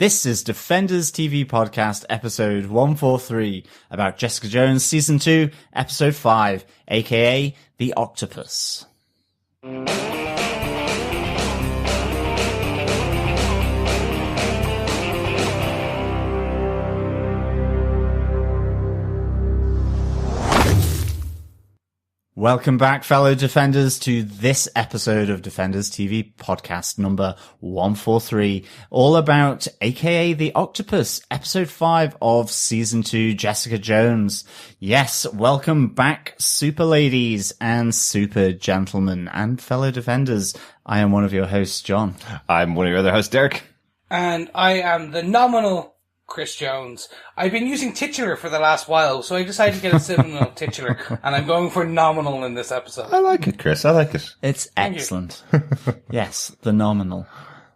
This is Defenders TV Podcast, episode 143, about Jessica Jones, season 2, episode 5, aka The Octopus. Welcome back, fellow Defenders, to this episode of Defenders TV Podcast number 143, all about aka The Octopus, episode 5 of season 2, Jessica Jones. Yes, welcome back, super ladies and super gentlemen and fellow Defenders. I am one of your hosts, John. I'm one of your other hosts, Derek. And I am the nominal Chris Jones. I've been using titular for the last while, so I decided to get a seminal titular, and I'm going for nominal in this episode. I like it, Chris. I like it. It's excellent. Yes, the nominal.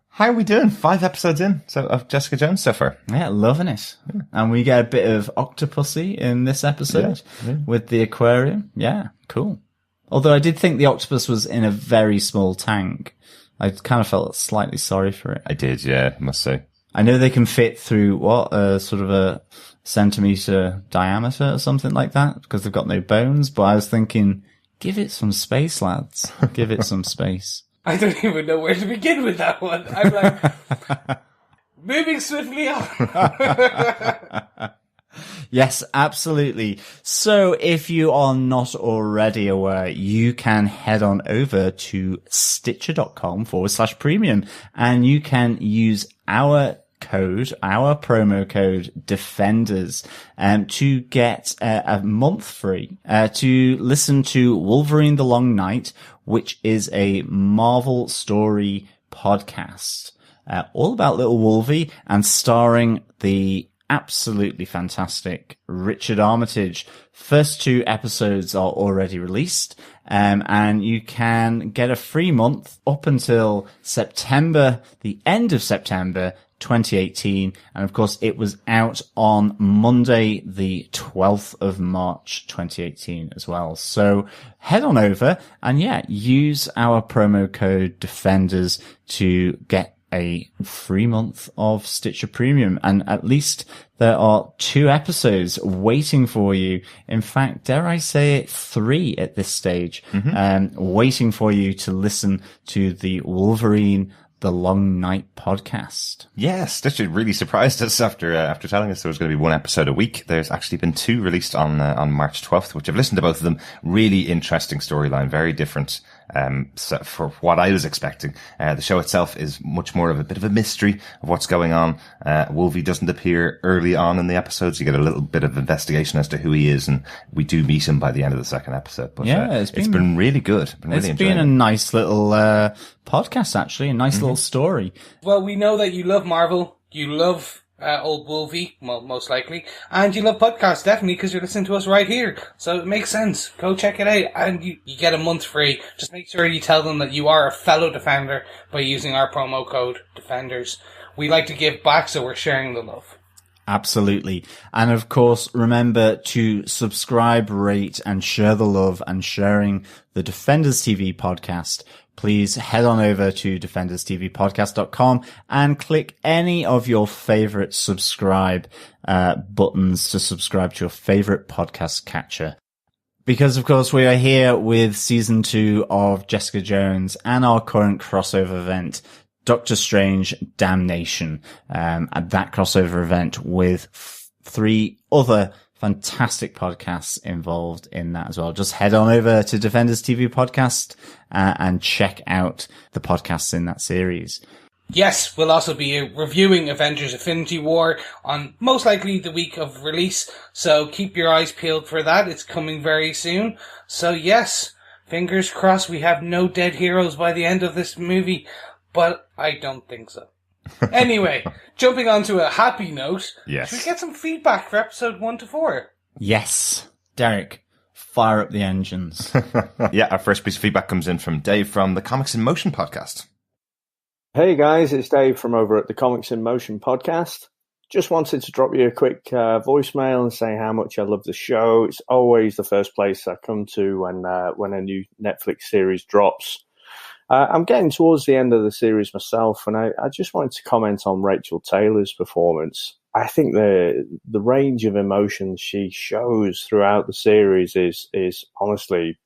How are we doing? 5 episodes in of Jessica Jones so far. Yeah, loving it. Yeah. And we get a bit of Octopussy in this episode with the aquarium. Yeah, cool. Although I did think the octopus was in a very small tank. I kind of felt slightly sorry for it. I did, yeah, I must say. I know they can fit through sort of a centimetre diameter or something like that because they've got no bones. But I was thinking, give it some space, lads. Give it some space. I don't even know where to begin with that one. I'm like, moving swiftly on. Yes, absolutely. So if you are not already aware, you can head on over to stitcher.com/premium and you can use our promo code Defenders, to get a month free, to listen to Wolverine the Long Night, which is a Marvel story podcast, all about little Wolvie and starring the absolutely fantastic Richard Armitage. First 2 episodes are already released, and you can get a free month up until September, the end of September 2018. And of course, it was out on Monday, the 12th of March 2018 as well. So head on over and use our promo code Defenders to get a free month of Stitcher Premium, and at least there are 2 episodes waiting for you. In fact, dare I say it, 3 at this stage, waiting for you to listen to the Wolverine the Long Night podcast. Yes, Stitcher really surprised us after telling us there was going to be 1 episode a week. There's actually been 2 released on March 12th, which I've listened to both of them. Really interesting storyline, very different. So for what I was expecting, the show itself is much more of a bit of a mystery of what's going on. Wolvie doesn't appear early on in the episodes. You get a little bit of investigation as to who he is, and we do meet him by the end of the 2nd episode. But it's been really good. It's been a nice little podcast, actually, a nice little story. Well, we know that you love Marvel, you love old Wolvie, well, most likely, and you love podcasts, definitely, because you're listening to us right here. So it makes sense. Go check it out, and you get a month free. Just make sure you tell them that you are a fellow Defender by using our promo code Defenders. We like to give back, so we're sharing the love. Absolutely. And of course, remember to subscribe, rate, and share the love and sharing the Defenders TV podcast. Please head on over to defenderstvpodcast.com and click any of your favorite subscribe buttons to subscribe to your favorite podcast catcher. Because, of course, we are here with season 2 of Jessica Jones and our current crossover event, Doctor Strange Damnation, and that crossover event with 3 other fantastic podcasts involved in that as well. Just head on over to Defenders TV Podcast and check out the podcasts in that series. Yes, we'll also be reviewing Avengers Infinity War on most likely the week of release, so keep your eyes peeled for that. It's coming very soon. So yes, fingers crossed we have no dead heroes by the end of this movie, but I don't think so. Anyway, jumping on to a happy note, yes. Should we get some feedback for episode 1 to 4? Yes. Derek, fire up the engines. Yeah, our first piece of feedback comes in from Dave from the Comics in Motion podcast. Hey guys, it's Dave from over at the Comics in Motion podcast. Just wanted to drop you a quick voicemail and say how much I love the show. It's always the first place I come to when a new Netflix series drops. I'm getting towards the end of the series myself, and I just wanted to comment on Rachael Taylor's performance. I think the range of emotions she shows throughout the series is honestly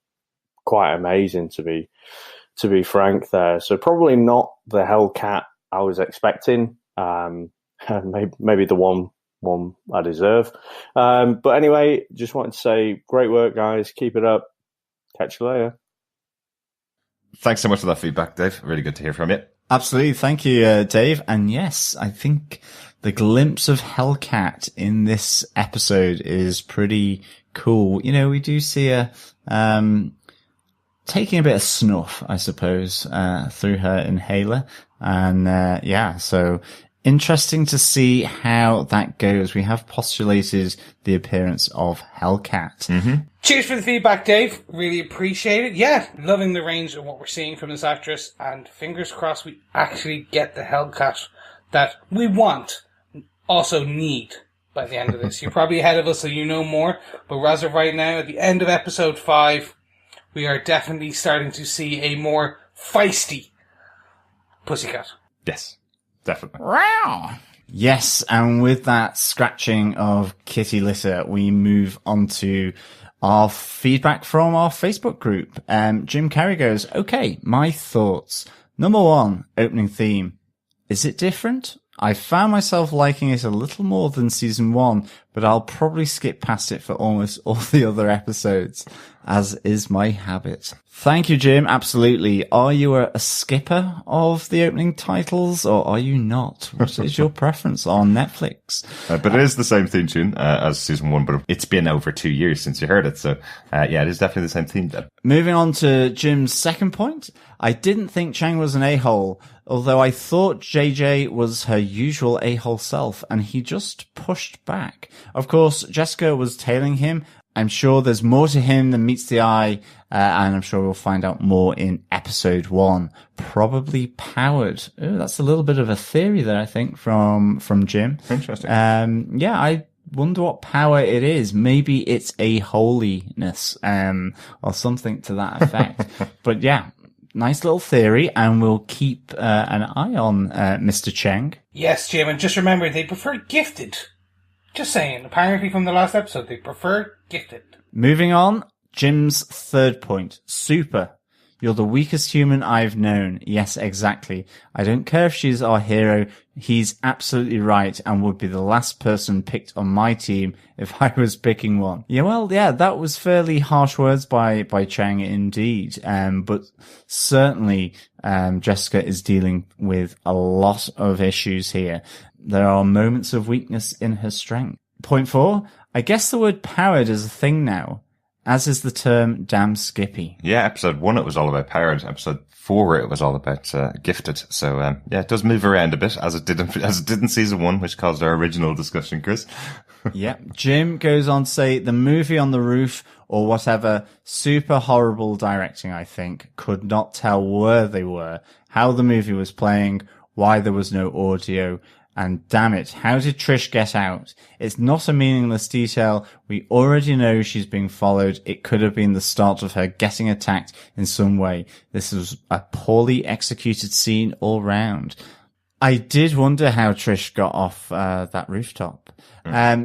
quite amazing, to be frank there. So probably not the Hellcat I was expecting. Maybe the one I deserve. But anyway, just wanted to say great work, guys. Keep it up. Catch you later. Thanks so much for that feedback, Dave. Really good to hear from you. Absolutely. Thank you, Dave. And yes, I think the glimpse of Hellcat in this episode is pretty cool. You know, we do see her taking a bit of snuff, I suppose, through her inhaler. And so interesting to see how that goes. We have postulated the appearance of Hellcat. Mm-hmm. Cheers for the feedback, Dave. Really appreciate it. Yeah, loving the range of what we're seeing from this actress, and fingers crossed we actually get the Hellcat that we want, also need, by the end of this. You're probably ahead of us, so you know more, but as of right now, at the end of episode 5, we are definitely starting to see a more feisty pussycat. Yes, definitely. Wow. Yes, and with that scratching of kitty litter, we move on to our feedback from our Facebook group. Jim Carey goes, okay, my thoughts. Number 1, opening theme. Is it different? I found myself liking it a little more than season 1, but I'll probably skip past it for almost all the other episodes, as is my habit. Thank you, Jim. Absolutely. Are you a skipper of the opening titles, or are you not? What is your preference on Netflix? But it is the same theme tune as season 1, but it's been over 2 years since you heard it. So, it is definitely the same theme. Moving on to Jim's second point. I didn't think Cheng was an a-hole, although I thought JJ was her usual a-hole self, and he just pushed back. Of course, Jessica was tailing him. I'm sure there's more to him than meets the eye, and I'm sure we'll find out more in episode 1. Probably powered. Ooh, that's a little bit of a theory there, I think, from Jim. Interesting. I wonder what power it is. Maybe it's a holiness, or something to that effect. But yeah, nice little theory, and we'll keep an eye on Mr. Cheng. Yes, Jim, and just remember, they prefer gifted. Just saying, apparently from the last episode, they prefer gifted. Moving on, Jim's third point. Super. You're the weakest human I've known. Yes, exactly. I don't care if she's our hero. He's absolutely right and would be the last person picked on my team if I was picking one. Yeah, that was fairly harsh words by Cheng indeed. But certainly, Jessica is dealing with a lot of issues here. There are moments of weakness in her strength. Point 4. I guess the word powered is a thing now, as is the term damn Skippy. Yeah, episode 1 it was all about powered. Episode 4 it was all about gifted. So it does move around a bit as it did in season 1, which caused our original discussion, Chris. Yeah. Jim goes on to say the movie on the roof or whatever, super horrible directing, I think. Could not tell where they were, how the movie was playing, why there was no audio. And damn it, how did Trish get out? It's not a meaningless detail. We already know she's being followed. It could have been the start of her getting attacked in some way. This was a poorly executed scene all round. I did wonder how Trish got off that rooftop.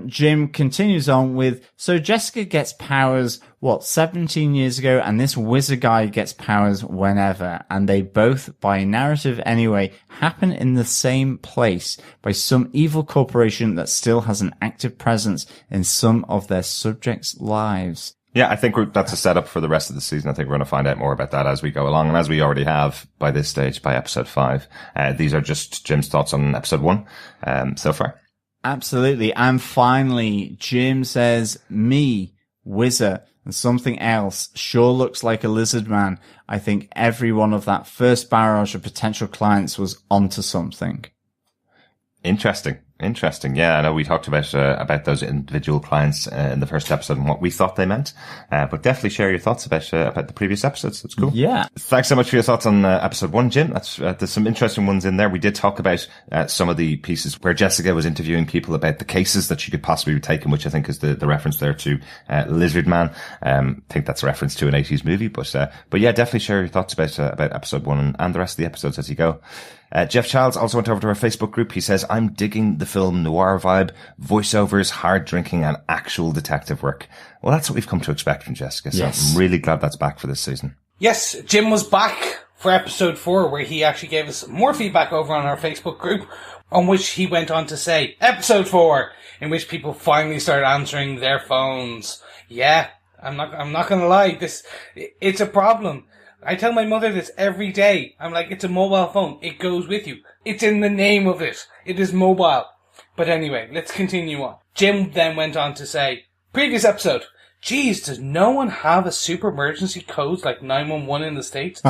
Jim continues on with, so Jessica gets powers, 17 years ago, and this wizard guy gets powers whenever, and they both, by narrative anyway, happen in the same place by some evil corporation that still has an active presence in some of their subjects' lives. Yeah, I think that's a setup for the rest of the season. I think we're going to find out more about that as we go along. And as we already have by this stage, by episode 5, these are just Jim's thoughts on episode 1 so far. Absolutely. And finally, Jim says, me, wizard, and something else sure looks like a lizard man. I think every one of that first barrage of potential clients was onto something. Interesting. Interesting. Yeah, I know we talked about those individual clients in the first episode and what we thought they meant. But definitely share your thoughts about the previous episodes. That's cool. Yeah. Thanks so much for your thoughts on episode 1, Jim. There's some interesting ones in there. We did talk about some of the pieces where Jessica was interviewing people about the cases that she could possibly be taking, which I think is the reference there to Lizard Man. I think that's a reference to an 80s movie. But yeah, definitely share your thoughts about episode 1 and the rest of the episodes as you go. Jeff Childs also went over to our Facebook group. He says, I'm digging the film noir vibe, voiceovers, hard drinking, and actual detective work. Well, that's what we've come to expect from Jessica. So yes. I'm really glad that's back for this season. Yes, Jim was back for episode 4, where he actually gave us more feedback over on our Facebook group, on which he went on to say, episode 4, in which people finally started answering their phones. Yeah, I'm not gonna lie, it's a problem. I tell my mother this every day. I'm like, it's a mobile phone. It goes with you. It's in the name of it. It is mobile. But anyway, let's continue on. Jim then went on to say, previous episode, geez, does no one have a super emergency codes like 911 in the States?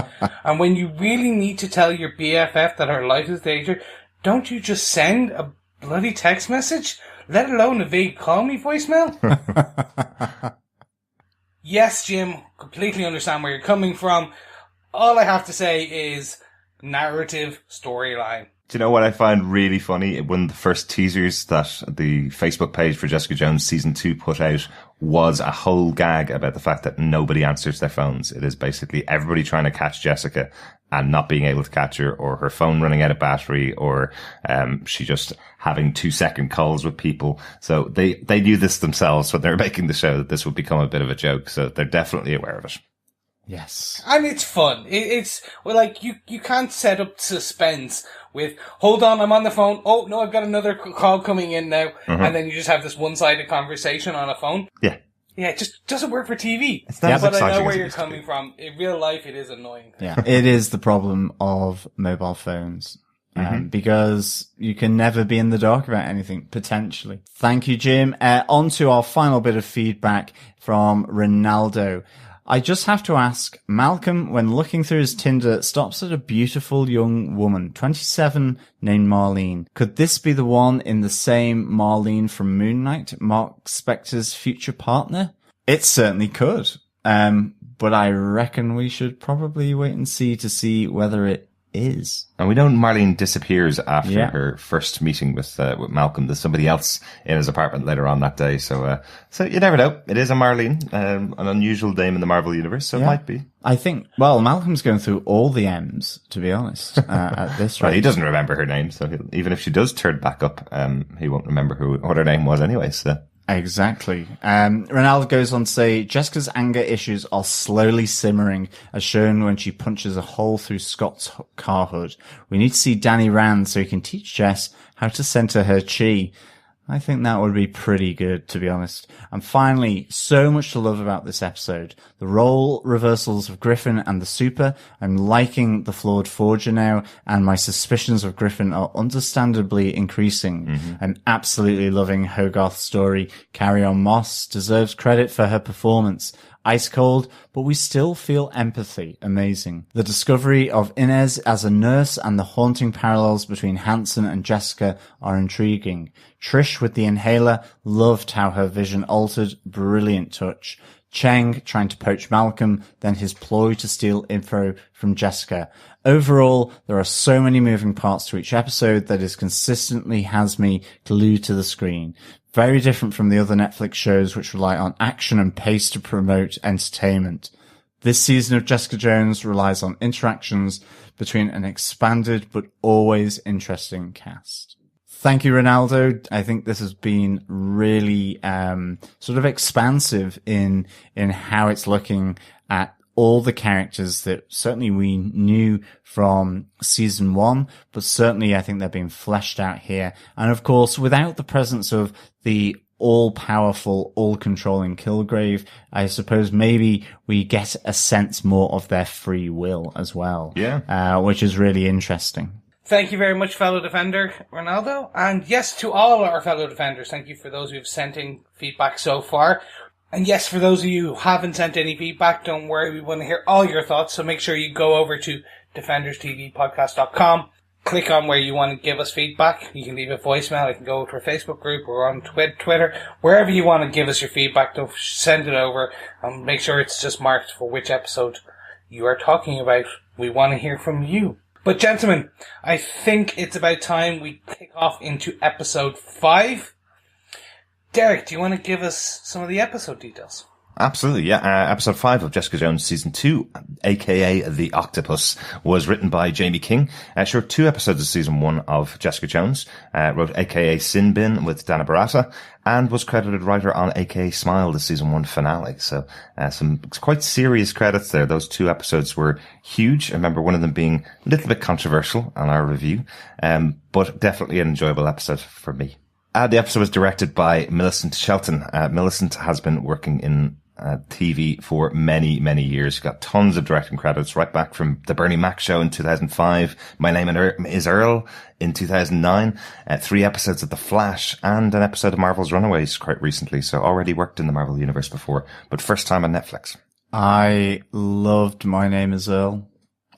And when you really need to tell your BFF that her life is danger, don't you just send a bloody text message? Let alone a vague call me voicemail? Yes, Jim, completely understand where you're coming from. All I have to say is narrative storyline. Do you know what I find really funny? One of the first teasers that the Facebook page for Jessica Jones season 2 put out was a whole gag about the fact that nobody answers their phones. It is basically everybody trying to catch Jessica and not being able to catch her, or her phone running out of battery, or she just having 2-second calls with people. So they knew this themselves when they were making the show, that this would become a bit of a joke. So they're definitely aware of it. Yes. And it's fun. It's well, like, you can't set up suspense with, hold on, I'm on the phone. Oh, no, I've got another call coming in now. Mm-hmm. And then you just have this one-sided conversation on a phone. Yeah. Yeah, it just doesn't work for TV. It's not but I know where you're coming from. In real life, it is annoying. Yeah, it is the problem of mobile phones. Because you can never be in the dark about anything, potentially. Thank you, Jim. On to our final bit of feedback from Ronaldo. I just have to ask, Malcolm, when looking through his Tinder, stops at a beautiful young woman, 27, named Marlene. Could this be the one in the same Marlene from Moon Knight, Mark Spector's future partner? It certainly could. But I reckon we should probably wait and see whether it is. And we know Marlene disappears after her first meeting with Malcolm. There's somebody else in his apartment later on that day. So you never know. It is a Marlene, an unusual name in the Marvel universe. So it might be. I think, well, Malcolm's going through all the M's, to be honest, at this rate. Well, he doesn't remember her name. So even if she does turn back up, he won't remember what her name was anyway. So. Exactly. Ronaldo goes on to say, Jessica's anger issues are slowly simmering, as shown when she punches a hole through Scott's car hood. We need to see Danny Rand so he can teach Jess how to center her chi. I think that would be pretty good, to be honest. And finally, so much to love about this episode. The role reversals of Griffin and the Super. I'm liking the flawed forger now, and my suspicions of Griffin are understandably increasing. I'm absolutely loving Hogarth's story. Carrie-Anne Moss deserves credit for her performance. Ice cold, but we still feel empathy. Amazing. The discovery of Inez as a nurse and the haunting parallels between Hansen and Jessica are intriguing. Trish with the inhaler, loved how her vision altered. Brilliant touch. Cheng trying to poach Malcolm, then his ploy to steal info from Jessica. Overall, there are so many moving parts to each episode that it consistently has me glued to the screen. Very different from the other Netflix shows which rely on action and pace to promote entertainment. This season of Jessica Jones relies on interactions between an expanded but always interesting cast. Thank you, Ronaldo. I think this has been really sort of expansive in how it's looking at all the characters that certainly we knew from season 1, but certainly I think they're being fleshed out here. And of course, without the presence of the all-powerful, all-controlling Kilgrave, I suppose maybe we get a sense more of their free will as well. Yeah. Which is really interesting. Thank you very much, fellow defender, Ronaldo. And yes, to all our fellow defenders, thank you for those who've sent in feedback so far. And yes, for those of you who haven't sent any feedback, don't worry, we want to hear all your thoughts, so make sure you go over to DefendersTVpodcast.com click on where you want to give us feedback. You can leave a voicemail. You can go to our Facebook group or on Twitter. Wherever you want to give us your feedback, don't send it over and make sure it's just marked for which episode you are talking about. We want to hear from you. But gentlemen, I think it's about time we kick off into episode 5. Derek, do you want to give us some of the episode details? Absolutely, yeah. Episode 5 of Jessica Jones Season 2, aka The Octopus, was written by Jamie King. She wrote 2 episodes of Season 1 of Jessica Jones, wrote aka Sin Bin with Dana Barata, and was credited writer on aka Smile, the Season 1 finale. So some quite serious credits there. Those 2 episodes were huge. I remember one of them being a little bit controversial on our review, but definitely an enjoyable episode for me. The episode was directed by Millicent Shelton. Millicent has been working in TV for many, many years. She's got tons of directing credits right back from The Bernie Mac Show in 2005, My Name is Earl in 2009, 3 episodes of The Flash, and an episode of Marvel's Runaways quite recently. So already worked in the Marvel Universe before, but first time on Netflix. I loved My Name is Earl.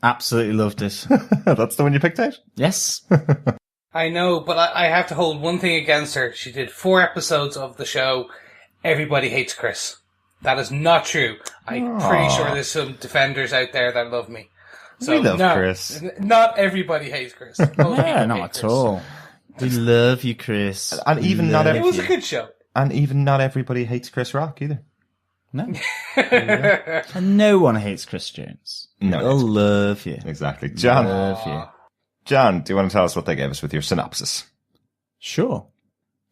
Absolutely loved it. That's the one you picked out? Yes. I know, but I have to hold one thing against her. She did 4 episodes of the show. Everybody hates Chris. That is not true. I'm pretty sure there's some defenders out there that love me. So, we love Chris. Not everybody hates Chris. Most people not hate at Chris. all. We love you, Chris. And even not It was a good show. And even not everybody hates Chris Rock either. No. And no one hates Chris Jones. No. They'll love you. Exactly. John, Love you. John, do you want to tell us what they gave us with your synopsis? Sure.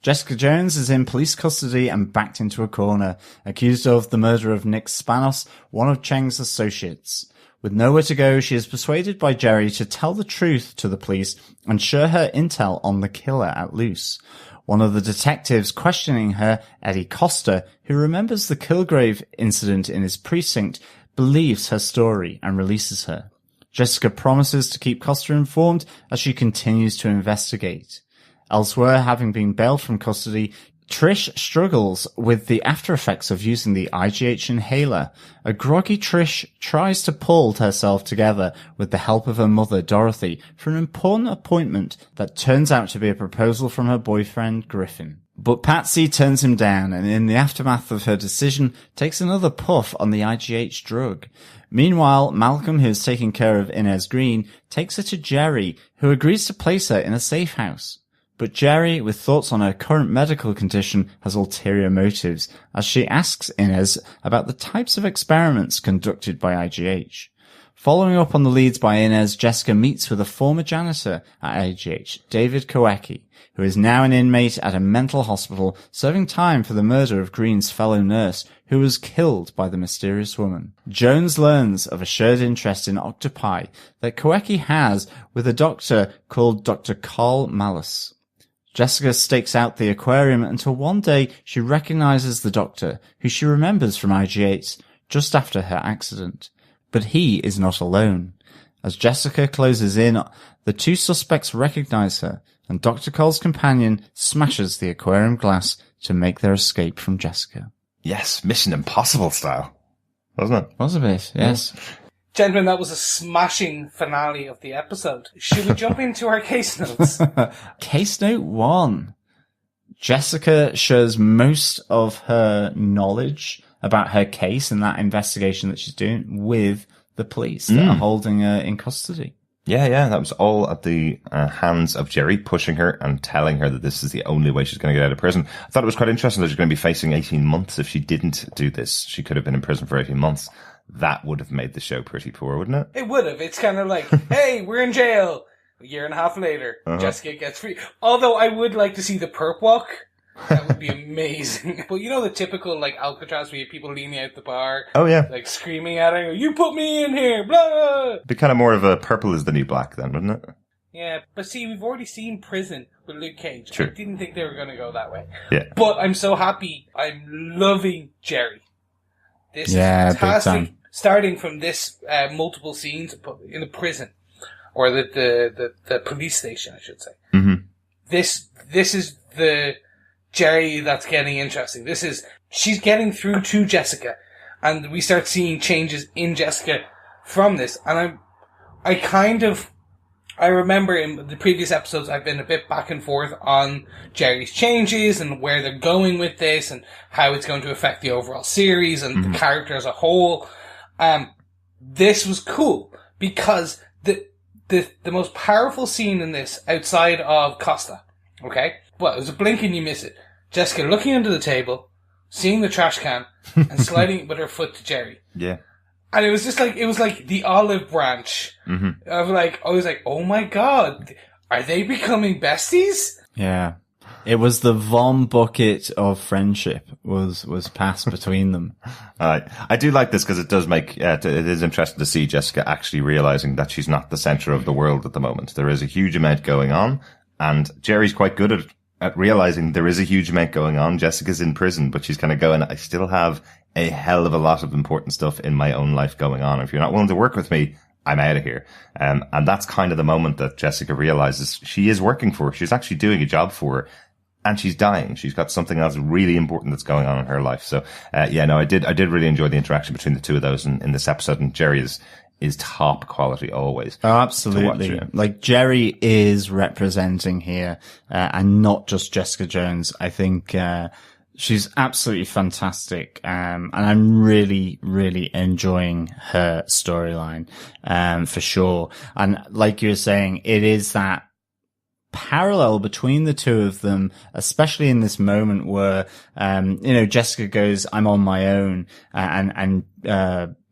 Jessica Jones is in police custody and backed into a corner, accused of the murder of Nick Spanos, one of Cheng's associates. With nowhere to go, she is persuaded by Jeri to tell the truth to the police and share her intel on the killer at loose. One of the detectives questioning her, Eddy Costa, who remembers the Kilgrave incident in his precinct, believes her story and releases her. Jessica promises to keep Costa informed as she continues to investigate. Elsewhere, having been bailed from custody, Trish struggles with the after effects of using the IGH inhaler. A groggy Trish tries to pull herself together with the help of her mother, Dorothy, for an important appointment that turns out to be a proposal from her boyfriend, Griffin. But Patsy turns him down and in the aftermath of her decision takes another puff on the IGH drug. Meanwhile, Malcolm, who is taking care of Inez Green, takes her to Jeri, who agrees to place her in a safe house. But Jeri, with thoughts on her current medical condition, has ulterior motives, as she asks Inez about the types of experiments conducted by IGH. Following up on the leads by Inez, Jessica meets with a former janitor at IGH, David Kawecki, who is now an inmate at a mental hospital serving time for the murder of Green's fellow nurse, who was killed by the mysterious woman. Jones learns of a shared interest in octopi that Kawecki has with a doctor called Dr Karl Malus. Jessica stakes out the aquarium until one day she recognizes the doctor, who she remembers from IGH just after her accident. But he is not alone. As Jessica closes in, the 2 suspects recognize her, and Dr. Karl's companion smashes the aquarium glass to make their escape from Jessica. Yes, Mission Impossible style, wasn't it? Was a bit, yes. Gentlemen, that was a smashing finale of the episode. Should we jump into our case notes? Case note 1. Jessica shares most of her knowledge about her case and that investigation that she's doing with the police that are holding her in custody. Yeah, that was all at the hands of Jeri, pushing her and telling her that this is the only way she's going to get out of prison. I thought it was quite interesting that she's going to be facing 18 months if she didn't do this. She could have been in prison for 18 months. That would have made the show pretty poor, wouldn't it? It would have. It's kind of like, hey, we're in jail. A year and a half later, Jessica gets free. Although I would like to see the perp walk. That would be amazing. But you know the typical, like, Alcatraz where you have people leaning out the bar. Oh, yeah. Like, screaming at her, you put me in here, blah! It'd be kind of more of a purple is the new black then, wouldn't it? Yeah, but see, we've already seen Prison with Luke Cage. True. I didn't think they were going to go that way. Yeah. But I'm so happy. I'm loving Jeri. This is Big fantastic. time. Starting from this multiple scenes in the prison, or the police station, I should say. Mm-hmm. This is the Jeri that's getting interesting. She's getting through to Jessica, and we start seeing changes in Jessica from this. And I kind of I remember in the previous episodes I've been a bit back and forth on Jeri's changes and where they're going with this and how it's going to affect the overall series and the character as a whole. This was cool because the most powerful scene in this outside of Costa, okay? Well, it was a blink and you miss it. Jessica looking under the table, seeing the trash can and sliding with her foot to Jeri. Yeah. And it was just like, it was like the olive branch of like, I was like, oh my God, are they becoming besties? Yeah. It was the Von bucket of friendship was passed between them. I do like this because it does make, it is interesting to see Jessica actually realizing that she's not the center of the world at the moment. There is a huge amount going on and Jeri's quite good at realizing there is a huge amount going on. Jessica's in prison, but she's kind of going, I still have a hell of a lot of important stuff in my own life going on. If you're not willing to work with me, I'm out of here. And that's kind of the moment that Jessica realizes she is working for her. She's actually doing a job for her and she's dying. She's got something else really important that's going on in her life. So, I did really enjoy the interaction between the two of those in this episode. And Jeri is top quality always. Oh, absolutely. Watch, yeah. Like Jeri is representing here, and not just Jessica Jones. I think, she's absolutely fantastic. And I'm really, really enjoying her storyline, for sure. And like you were saying, it is that parallel between the two of them, especially in this moment where, Jessica goes, I'm on my own, and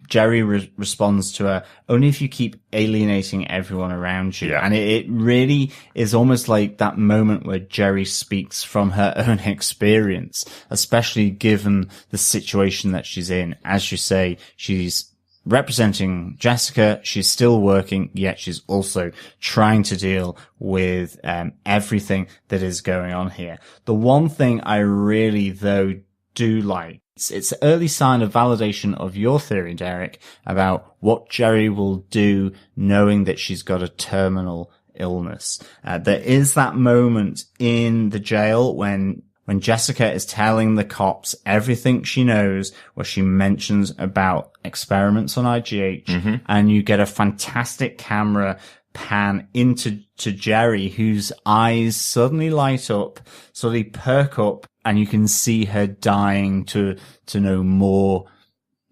Jeri responds to her, only if you keep alienating everyone around you. Yeah. And it really is almost like that moment where Jeri speaks from her own experience, especially given the situation that she's in. As you say, she's representing Jessica. She's still working, yet she's also trying to deal with everything that is going on here. The one thing I really, though, do like, it's an early sign of validation of your theory, Derek, about what Jeri will do knowing that she's got a terminal illness. There is that moment in the jail when Jessica is telling the cops everything she knows, where she mentions about experiments on IGH, and you get a fantastic camera pan into Jeri, whose eyes suddenly light up, suddenly perk up, and you can see her dying to know more.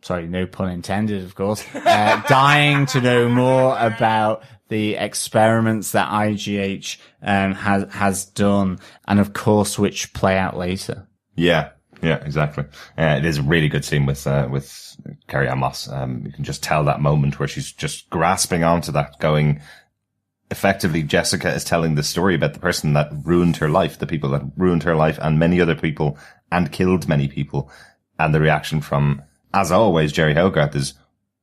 Sorry, no pun intended, of course. Dying to know more about the experiments that IGH has done, and of course, which play out later. Yeah, exactly. It is a really good scene with Carrie-Anne Moss. You can just tell that moment where she's just grasping onto that, going, effectively, Jessica is telling the story about the person that ruined her life, the people that ruined her life and many other people and killed many people. And the reaction from, as always, Jeri Hogarth is,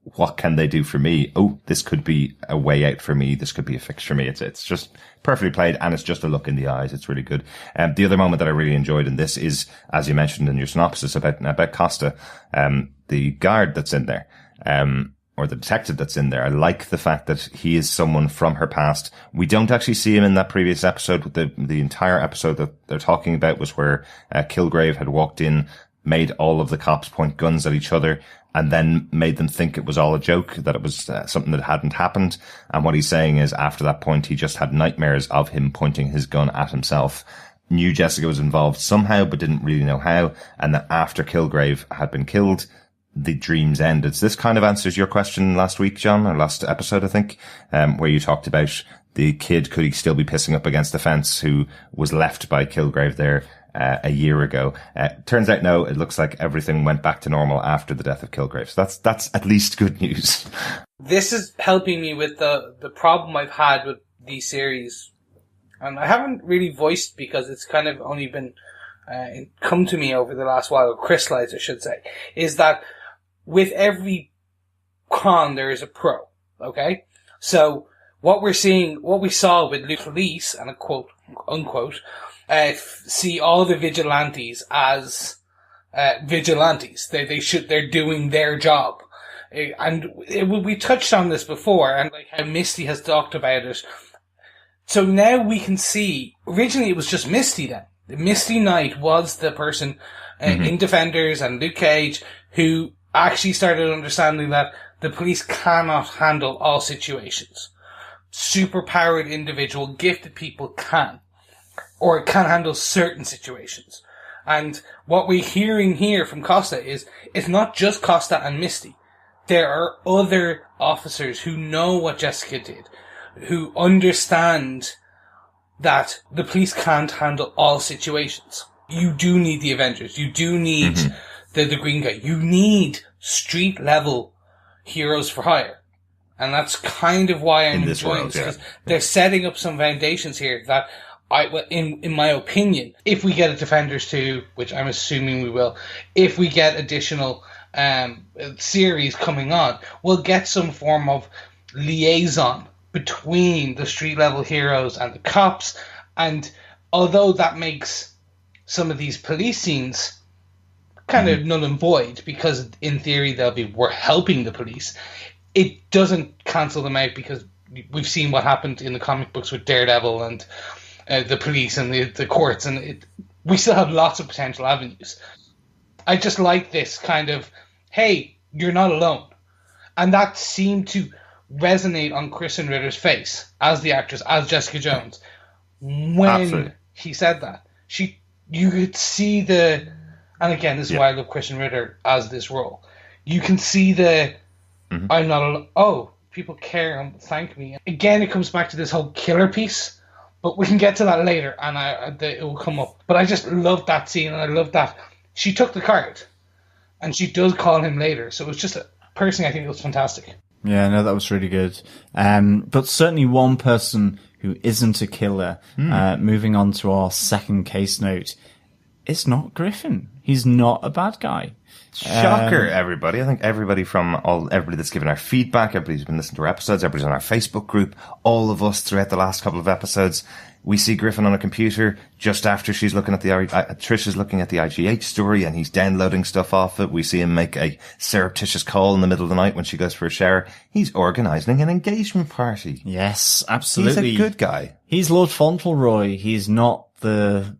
what can they do for me? Oh, this could be a way out for me. This could be a fix for me. It's just perfectly played, and it's just a look in the eyes. It's really good. The other moment that I really enjoyed in this is, as you mentioned in your synopsis about Costa, the guard that's in there, or the detective that's in there. I like the fact that he is someone from her past. We don't actually see him in that previous episode. The entire episode that they're talking about was where Kilgrave had walked in, made all of the cops point guns at each other, and then made them think it was all a joke, that it was something that hadn't happened. And what he's saying is, after that point, he just had nightmares of him pointing his gun at himself. Knew Jessica was involved somehow, but didn't really know how. And that after Kilgrave had been killed, the dreams ended. So this kind of answers your question last week, John, or last episode, I think, where you talked about the kid, could he still be pissing up against the fence, who was left by Kilgrave there a year ago. Turns out no, it looks like everything went back to normal after the death of Kilgrave. So that's at least good news. This is helping me with the problem I've had with these series. And I haven't really voiced because it's kind of only been come to me over the last while, or crystallized, I should say, is that with every con, there is a pro. Okay? So, what we saw with Luke Police, and a quote, unquote, see all the vigilantes as vigilantes. They're doing their job. And we touched on this before, and like how Misty has talked about it. So now we can see, originally it was just Misty then. Misty Knight was the person in Defenders and Luke Cage who actually started understanding that the police cannot handle all situations. superpowered individual, gifted people can, or can handle certain situations. And what we're hearing here from Costa is, it's not just Costa and Misty. There are other officers who know what Jessica did, who understand that the police can't handle all situations. You do need the Avengers. You do need the Green Guy. You need street level heroes for hire. And that's kind of why I'm enjoying this, because they're setting up some foundations here that in my opinion, if we get a Defenders 2, which I'm assuming we will, if we get additional series coming on, we'll get some form of liaison between the street level heroes and the cops. And although that makes some of these police scenes kind of null and void, because in theory we're helping the police, it doesn't cancel them out, because we've seen what happened in the comic books with Daredevil and the police and the courts, and we still have lots of potential avenues. I just like this kind of, hey, you're not alone. And that seemed to resonate on Krysten Ritter's face as the actress, as Jessica Jones. When he said that, you could see and again, this is why I love Krysten Ritter as this role. You can see I'm not alone. Oh, people care and thank me. Again, it comes back to this whole killer piece. But we can get to that later, and it will come up. But I just love that scene, and I love that she took the card, and she does call him later. So it was just, personally, I think it was fantastic. Yeah, no, that was really good. But certainly one person who isn't a killer, moving on to our second case note, it's not Griffin. He's not a bad guy. Shocker, everybody. I think everybody that's given our feedback, everybody's been listening to our episodes, everybody's on our Facebook group, all of us throughout the last couple of episodes, we see Griffin on a computer just after she's looking at Trish is looking at the IGH story, and he's downloading stuff off it. We see him make a surreptitious call in the middle of the night when she goes for a shower. He's organising an engagement party. Yes, absolutely. He's a good guy. He's Lord Fauntleroy. He's not the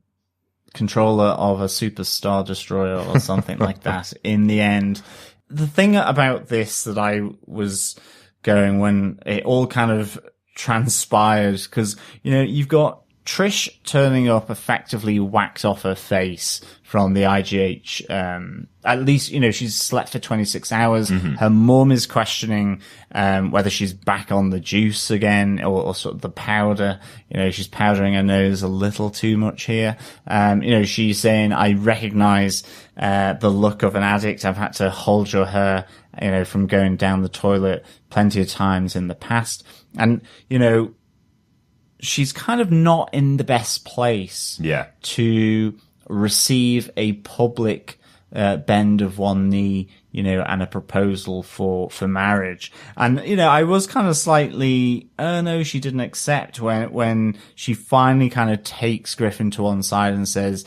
controller of a superstar destroyer or something like that in the end. The thing about this that I was going when it all kind of transpired, because, you've got Trish turning up effectively whacked off her face from the IGH. At least, she's slept for 26 hours. Her mum is questioning whether she's back on the juice again or sort of the powder. She's powdering her nose a little too much here. She's saying, I recognize the look of an addict. I've had to hold your hair, from going down the toilet plenty of times in the past. And, she's kind of not in the best place to receive a public bend of one knee, and a proposal for marriage. And, I was kind of slightly, oh no, she didn't accept when she finally kind of takes Griffin to one side and says,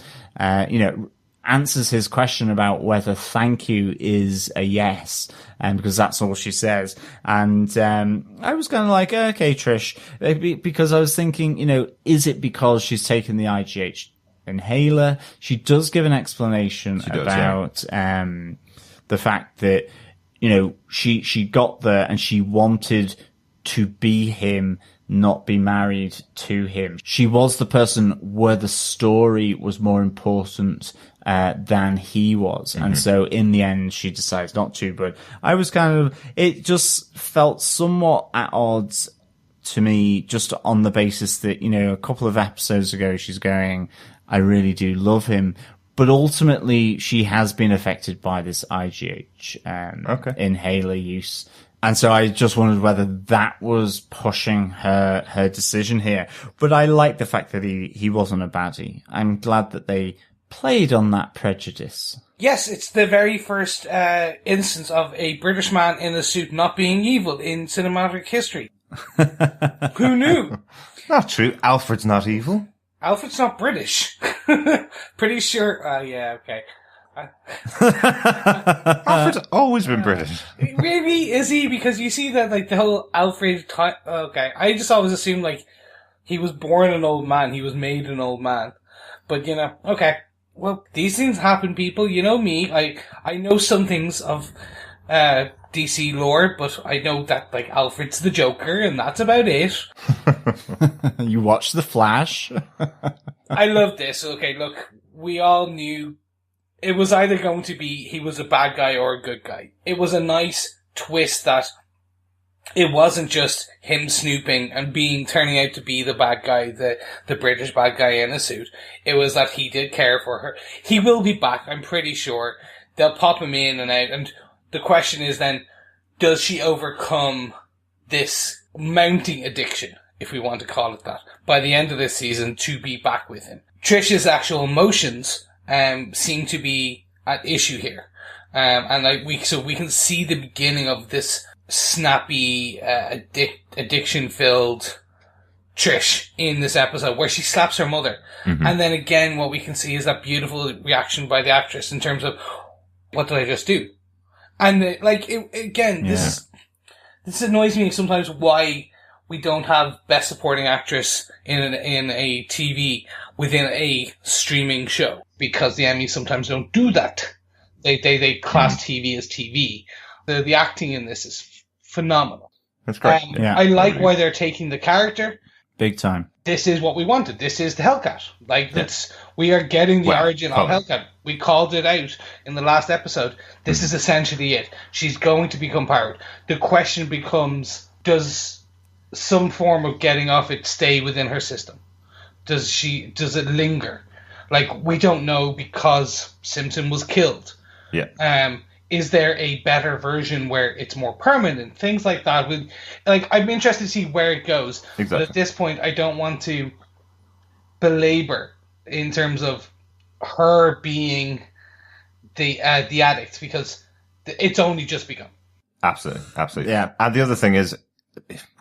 answers his question about whether thank you is a yes, because that's all she says. And I was kind of like, okay, Trish, because I was thinking, is it because she's taken the IGH inhaler? She does give an explanation about the fact that, she got there and she wanted to be him, not be married to him. She was the person where the story was more important than he was. And so in the end, she decides not to. But I was it just felt somewhat at odds to me, just on the basis that, a couple of episodes ago, she's going, I really do love him. But ultimately, she has been affected by this IGH inhaler use. And so I just wondered whether that was pushing her decision here. But I like the fact that he wasn't a baddie. I'm glad that they played on that prejudice. Yes, it's the very first instance of a British man in a suit not being evil in cinematic history. Who knew? Not true. Alfred's not evil. Alfred's not British. Pretty sure. Yeah, okay. Alfred's always been British. Maybe is he? Because you see that, the whole Alfred. Okay, I just always assumed he was born an old man, he was made an old man. But okay. Well, these things happen, people. You know me. I know some things of DC lore, but I know that, like, Alfred's the Joker, and that's about it. You watch The Flash. I love this. Okay, look, we all knew it was either going to be he was a bad guy or a good guy. It was a nice twist that it wasn't just him snooping and turning out to be the bad guy, the British bad guy in a suit. It was that he did care for her. He will be back, I'm pretty sure. They'll pop him in and out, and the question is then, does she overcome this mounting addiction, if we want to call it that, by the end of this season to be back with him? Trish's actual emotions seem to be at issue here. And we can see the beginning of this snappy, addiction-filled Trish in this episode, where she slaps her mother. Mm-hmm. And then again, what we can see is that beautiful reaction by the actress in terms of, what did I just do? And this annoys me sometimes, why we don't have Best Supporting Actress in a TV within a streaming show, because the Emmys sometimes don't do that. They class TV as TV. The acting in this is phenomenal. That's great. Yeah. I like why they're taking the character. Big time. This is what we wanted. This is the Hellcat. We are getting the origin of Hellcat. We called it out in the last episode. This is essentially it. She's going to become powered. The question becomes, does some form of getting off it stay within her system? Does it linger? Like, we don't know, because Simpson was killed. Yeah. Is there a better version where it's more permanent? Things like that. I'm interested to see where it goes. Exactly. But at this point, I don't want to belabor in terms of her being the addict, because it's only just begun. Absolutely. Yeah. And the other thing is,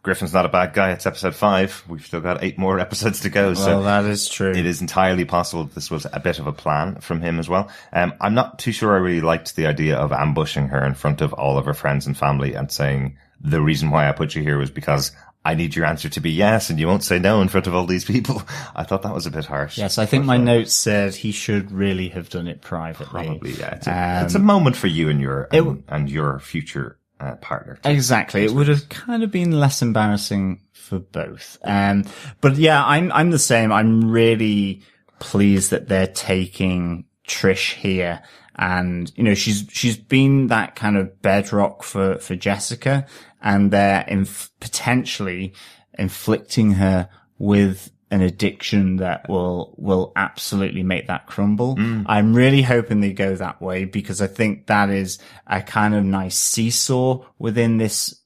Griffin's not a bad guy. It's episode 5. We've still got 8 more episodes to go. So that is true. It is entirely possible this was a bit of a plan from him as well. I'm not too sure I really liked the idea of ambushing her in front of all of her friends and family and saying, the reason why I put you here was because I need your answer to be yes, and you won't say no in front of all these people. I thought that was a bit harsh. Yes, I think my notes said he should really have done it privately. Probably, yeah. It's a moment for you and your future partner. Exactly. It would have kind of been less embarrassing for both. But yeah, I'm the same. I'm really pleased that they're taking Trish here. And, you know, she's been that kind of bedrock for Jessica, and they're potentially inflicting her with an addiction that will absolutely make that crumble. I'm really hoping they go that way, because I think that is a kind of nice seesaw within this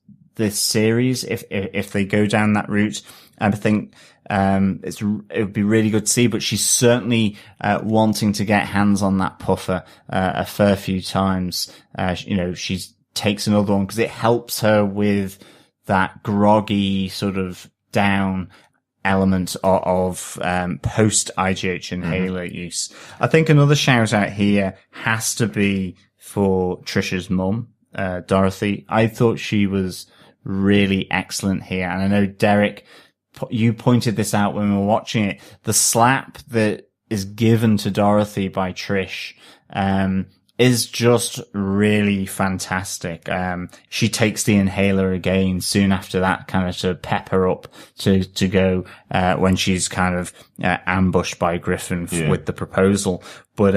series. If they go down that route, I think, it would be really good to see, but she's certainly, wanting to get hands on that puffer, a fair few times. She takes another one because it helps her with that groggy sort of down element of post IGH inhaler use. I think another shout out here has to be for Trisha's mum, Dorothy. I thought she was really excellent here. And I know, Derek, you pointed this out when we were watching it. The slap that is given to Dorothy by Trish, is just really fantastic. She takes the inhaler again soon after that, kind of to pep her up to go, when she's kind of, ambushed by Griffin with the proposal. But,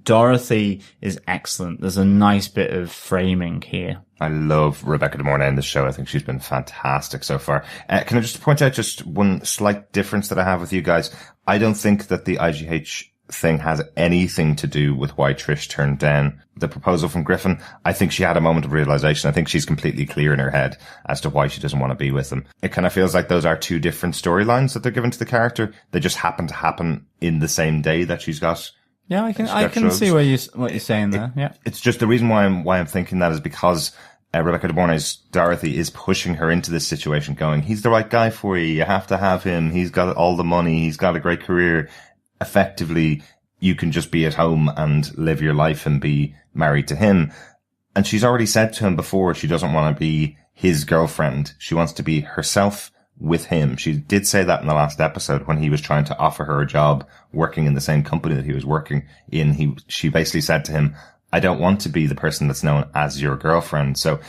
Dorothy is excellent. There's a nice bit of framing here. I love Rebecca De Mornay in this show. I think she's been fantastic so far. Can I just point out just one slight difference that I have with you guys? I don't think that the IGH thing has anything to do with why Trish turned down the proposal from Griffin. I think she had a moment of realization. I think she's completely clear in her head as to why she doesn't want to be with him. It kind of feels like those are two different storylines that they're given to the character. They just happen to happen in the same day that she's got. Yeah, I can see what you're saying there. Yeah. It's just the reason why I'm thinking that is because Rebecca De Mornay's Dorothy is pushing her into this situation, going, he's the right guy for you. You have to have him. He's got all the money. He's got a great career. Effectively, you can just be at home and live your life and be married to him. And she's already said to him before she doesn't want to be his girlfriend. She wants to be herself with him. She did say that in the last episode when he was trying to offer her a job working in the same company that he was working in. She basically said to him, I don't want to be the person that's known as your girlfriend. So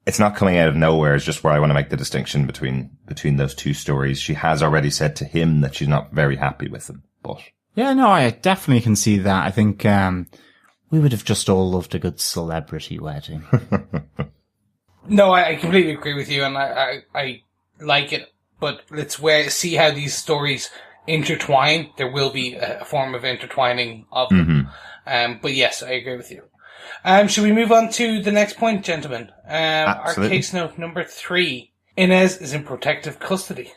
it's not coming out of nowhere. It's just where I want to make the distinction between those two stories. She has already said to him that she's not very happy with him, but. Yeah, no, I definitely can see that. I think, we would have just all loved a good celebrity wedding. No, I completely agree with you, and I like it, but let's see how these stories intertwine. There will be a form of intertwining of them. But yes, I agree with you. Should we move on to the next point, gentlemen? Our case note number 3. Inez is in protective custody.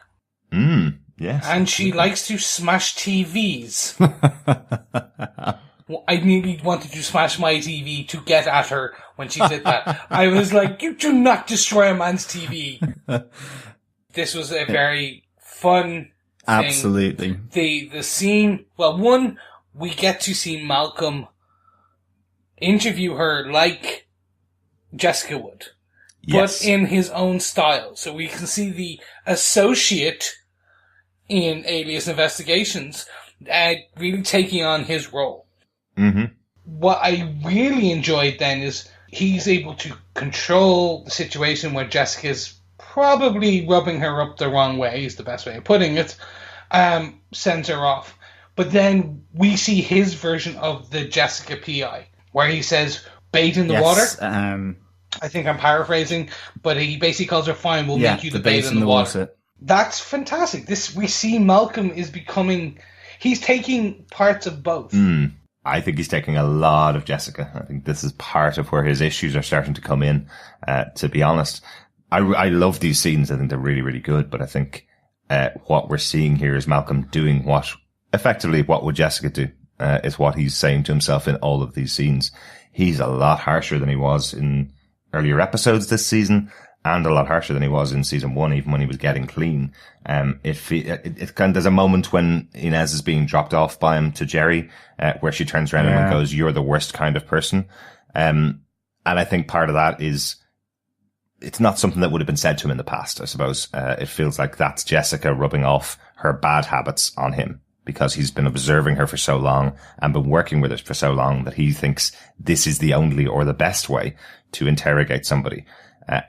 Yes. And she likes to smash TVs. I nearly wanted to smash my TV to get at her when she did that. I was like, you do not destroy a man's TV. This was a very fun thing. Absolutely. The scene, well, one, we get to see Malcolm interview her like Jessica would. Yes. But in his own style. So we can see the associate in Alias Investigations really taking on his role. What I really enjoyed then is he's able to control the situation where Jessica's probably rubbing her up the wrong way, is the best way of putting it, sends her off. But then we see his version of the Jessica PI, where he says, bait in the water. I think I'm paraphrasing, but he basically calls her, fine, we'll make you the bait in the water. That's fantastic. We see Malcolm is he's taking parts of both. I think he's taking a lot of Jessica. I think this is part of where his issues are starting to come in, to be honest. I love these scenes. I think they're really, really good, but I think what we're seeing here is Malcolm doing what would Jessica do, is what he's saying to himself in all of these scenes. He's a lot harsher than he was in earlier episodes this season, and a lot harsher than he was in season 1, even when he was getting clean. There's a moment when Inez is being dropped off by him to Jeri, where she turns around and goes, "You're the worst kind of person." And I think part of that is, it's not something that would have been said to him in the past, I suppose. It feels like that's Jessica rubbing off her bad habits on him, because he's been observing her for so long and been working with her for so long that he thinks this is the only or the best way to interrogate somebody.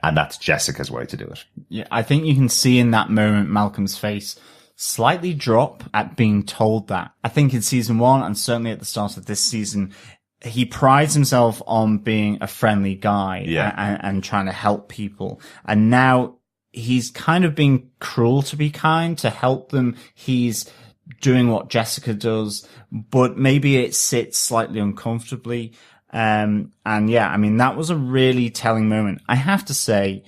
And that's Jessica's way to do it. Yeah, I think you can see in that moment Malcolm's face slightly drop at being told that. I think in season 1, and certainly at the start of this season, he prides himself on being a friendly guy and trying to help people. And now he's kind of being cruel to be kind, to help them. He's doing what Jessica does, but maybe it sits slightly uncomfortably. And yeah, I mean, that was a really telling moment. I have to say,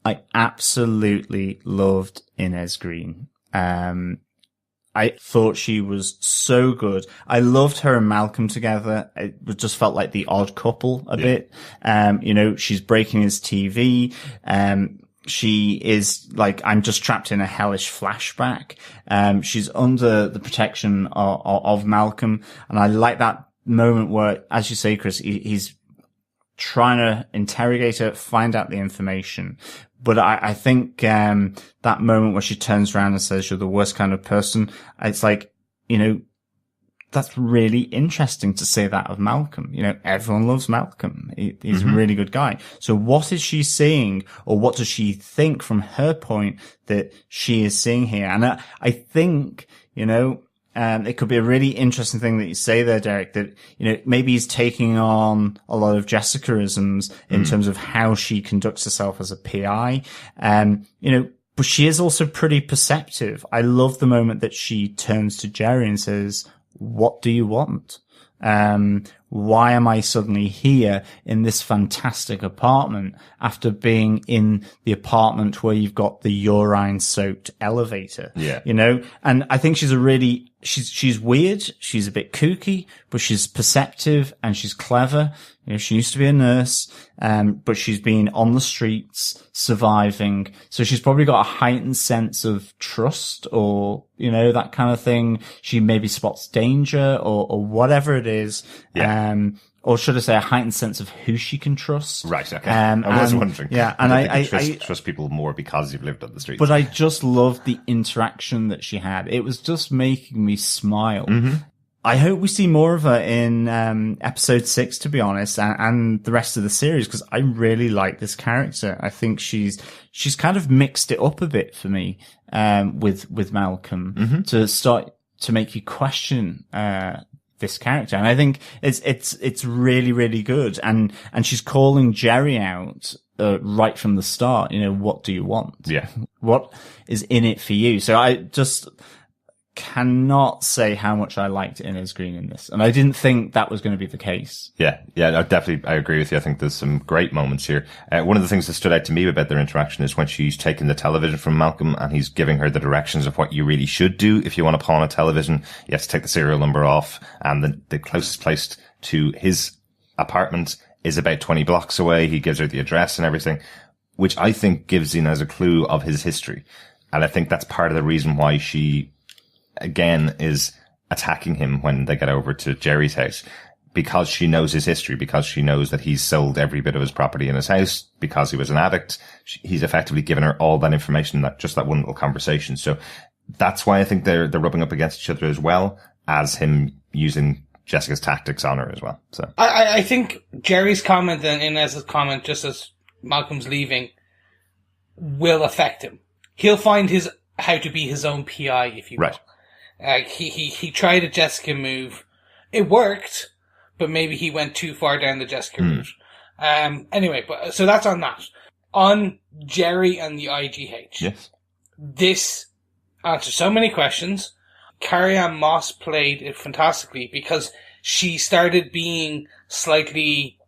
I absolutely loved Inez Green. I thought she was so good. I loved her and Malcolm together. It just felt like the odd couple a bit. She's breaking his TV. She is like, I'm just trapped in a hellish flashback. She's under the protection of Malcolm. And I like that moment where, as you say, Chris, he's trying to interrogate her, find out the information. But I think that moment where she turns around and says, "You're the worst kind of person," it's like, that's really interesting to say that of Malcolm. Everyone loves Malcolm. He's a really good guy. So what is she seeing, or what does she think from her point that she is seeing here? And I think, it could be a really interesting thing that you say there, Derek, that, maybe he's taking on a lot of Jessica-isms in terms of how she conducts herself as a PI. But she is also pretty perceptive. I love the moment that she turns to Jeri and says, "What do you want? Why am I suddenly here in this fantastic apartment after being in the apartment where you've got the urine-soaked elevator?" Yeah. And I think she's weird. She's a bit kooky, but she's perceptive and she's clever. She used to be a nurse, but she's been on the streets surviving. So she's probably got a heightened sense of trust, or, that kind of thing. She maybe spots danger or whatever it is. Yeah. Or should I say a heightened sense of who she can trust. Right, okay. I was wondering. Yeah, and I trust people more because you've lived on the streets. But I just loved the interaction that she had. It was just making me smile. I hope we see more of her in episode 6, to be honest, and the rest of the series, because I really like this character. I think she's kind of mixed it up a bit for me with Malcolm to start to make you question this character, and I think it's really, really good. And she's calling Jeri out right from the start. You know, what do you want? Yeah, what is in it for you? So I just cannot say how much I liked Inez Green in this, and I didn't think that was going to be the case. Yeah, I agree with you. I think there's some great moments here. One of the things that stood out to me about their interaction is when she's taking the television from Malcolm and he's giving her the directions of what you really should do if you want to pawn a television. You have to take the serial number off, and the closest place to his apartment is about 20 blocks away. He gives her the address and everything, which I think gives Inez a clue of his history. And I think that's part of the reason why she, again, is attacking him when they get over to Jeri's house, because she knows his history, because she knows that he's sold every bit of his property in his house because he was an addict. He's effectively given her all that information, that one little conversation. So that's why I think they're rubbing up against each other, as well as him using Jessica's tactics on her as well. So I think Jeri's comment and Inez's comment, just as Malcolm's leaving, will affect him. He'll find how to be his own PI, if you will. Right. He tried a Jessica move. It worked, but maybe he went too far down the Jessica route. Anyway, so that's on that. On Jeri and the IGH. Yes. This answers so many questions. Carrie-Anne Moss played it fantastically because she started being slightly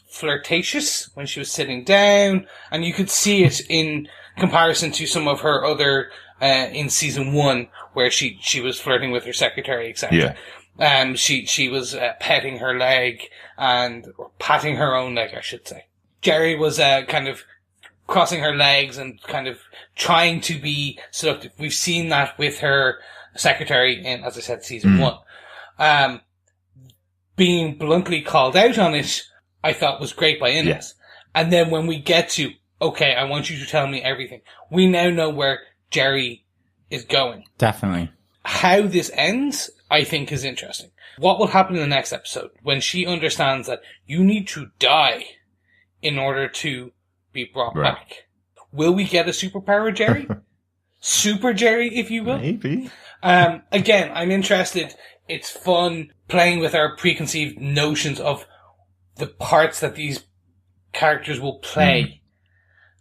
flirtatious when she was sitting down, and you could see it in comparison to some of her other in season 1, where she was flirting with her secretary, etc. Yeah. She was petting her leg or patting her own leg, I should say. Jeri was kind of crossing her legs and kind of trying to be seductive. We've seen that with her secretary in, as I said, season 1. Being bluntly called out on it, I thought was great by Inez. Yes. And then when we get to, okay, I want you to tell me everything, we now know where Jeri is going. Definitely. How this ends, I think, is interesting. What will happen in the next episode when she understands that you need to die in order to be brought back? Will we get a superpower Jeri? Super Jeri, if you will? Maybe. Again, I'm interested. It's fun playing with our preconceived notions of the parts that these characters will play.